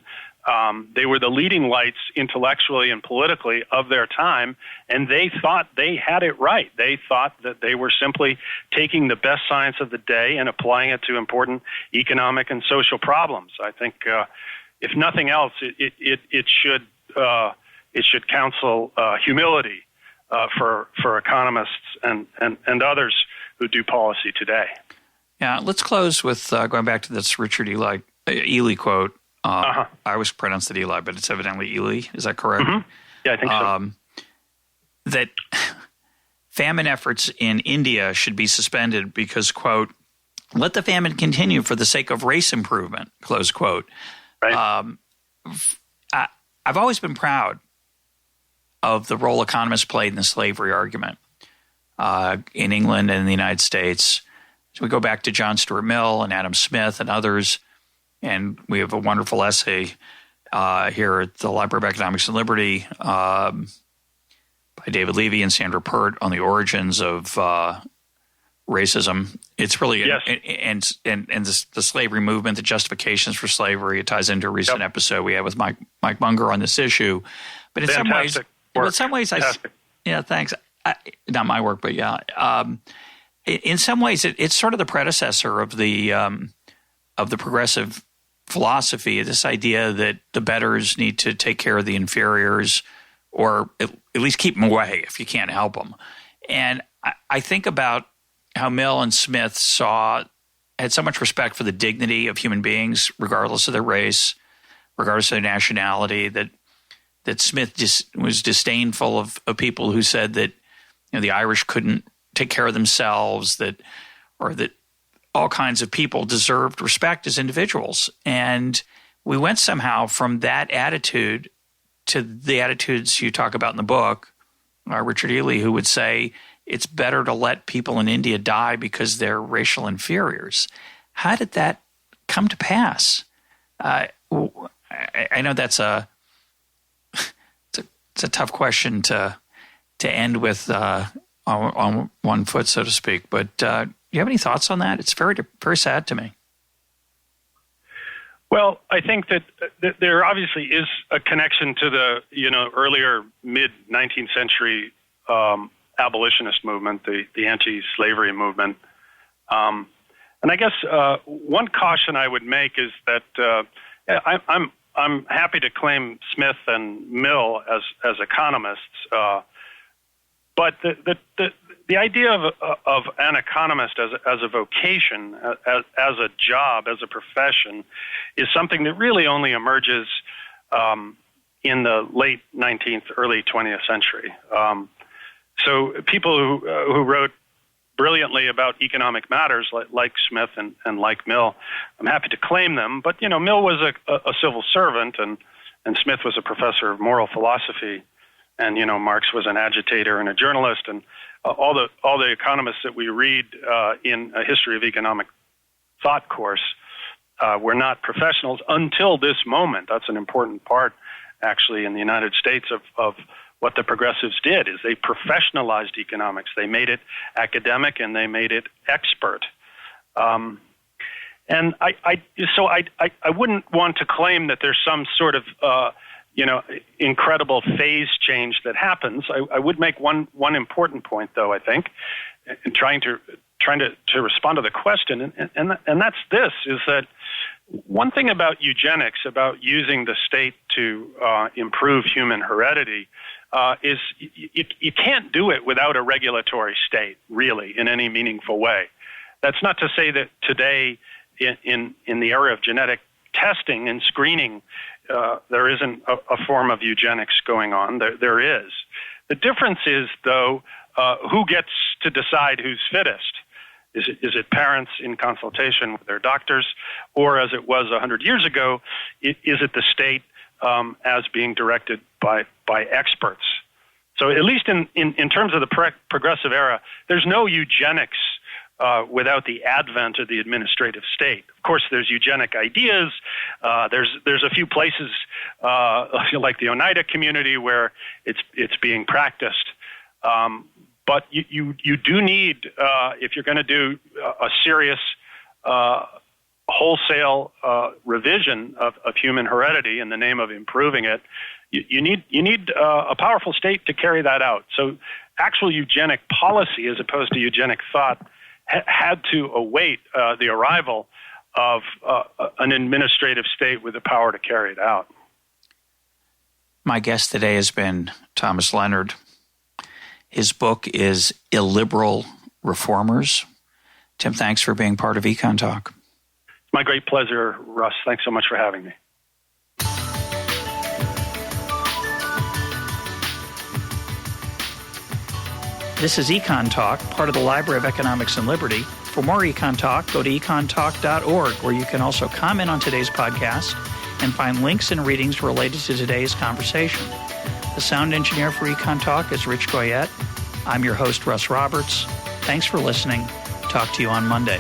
They were the leading lights intellectually and politically of their time, and they thought they had it right. They thought that they were simply taking the best science of the day and applying it to important economic and social problems. I think, if nothing else, it should counsel humility for economists and others who do policy today. Yeah, let's close with going back to this Richard Ely quote. I always pronounce it Eli, but it's evidently Ely. Is that correct? Mm-hmm. Yeah, I think so. That famine efforts in India should be suspended because, quote, let the famine continue for the sake of race improvement, close quote. Right. I've always been proud of the role economists played in the slavery argument in England and in the United States. So we go back to John Stuart Mill and Adam Smith and others, and we have a wonderful essay here at the Library of Economics and Liberty by David Levy and Sandra Pert on the origins of racism. It's really yes. and the slavery movement, the justifications for slavery. It ties into a recent episode we had with Mike Munger on this issue. But in Fantastic some ways, Fantastic. Thanks. Not my work, but yeah. In some ways, it's sort of the predecessor of the progressive philosophy. This idea that the betters need to take care of the inferiors, or at least keep them away if you can't help them. And I think about how Mill and Smith had so much respect for the dignity of human beings, regardless of their race, regardless of their nationality, that Smith just was disdainful of people who said that the Irish couldn't take care of themselves, or that all kinds of people deserved respect as individuals. And we went somehow from that attitude to the attitudes you talk about in the book, Richard Ely, who would say it's better to let people in India die because they're racial inferiors. How did that come to pass? I know that's a tough question to end with on one foot, so to speak. But you have any thoughts on that? It's very, very sad to me. Well, I think that there obviously is a connection to the earlier mid-19th century abolitionist movement, the anti-slavery movement. And I guess one caution I would make is that I'm happy to claim Smith and Mill as economists, but the idea of an economist as a vocation, as a job, as a profession, is something that really only emerges in the late 19th, early 20th century. So people who wrote brilliantly about economic matters, like Smith and like Mill, I'm happy to claim them. But Mill was a civil servant, and Smith was a professor of moral philosophy, and Marx was an agitator and a journalist, and all the economists that we read in a history of economic thought course were not professionals until this moment. That's an important part, actually, in the United States of what the progressives did, is they professionalized economics. They made it academic and they made it expert. And I wouldn't want to claim that there's some sort of incredible phase change that happens. I would make one important point, though, I think, in trying to respond to the question, and that's this, is that one thing about eugenics, about using the state to improve human heredity, is you can't do it without a regulatory state, really, in any meaningful way. That's not to say that today, in the era of genetic testing and screening, there isn't a form of eugenics going on. There is. The difference is, though, who gets to decide who's fittest? Is it parents in consultation with their doctors, or as it was 100 years ago, is it the state as being directed by experts? So at least in terms of the progressive era, there's no eugenics without the advent of the administrative state. Of course, there's eugenic ideas. There's a few places like the Oneida community where it's being practiced. But you do need, if you're going to do a serious wholesale revision of human heredity in the name of improving it, you need a powerful state to carry that out. So actual eugenic policy, as opposed to eugenic thought, had to await the arrival of an administrative state with the power to carry it out. My guest today has been Thomas Leonard. His book is Illiberal Reformers. Tim, thanks for being part of EconTalk. It's my great pleasure, Russ. Thanks so much for having me. This is EconTalk, part of the Library of Economics and Liberty. For more EconTalk, go to econtalk.org, where you can also comment on today's podcast and find links and readings related to today's conversation. The sound engineer for EconTalk is Rich Goyette. I'm your host, Russ Roberts. Thanks for listening. Talk to you on Monday.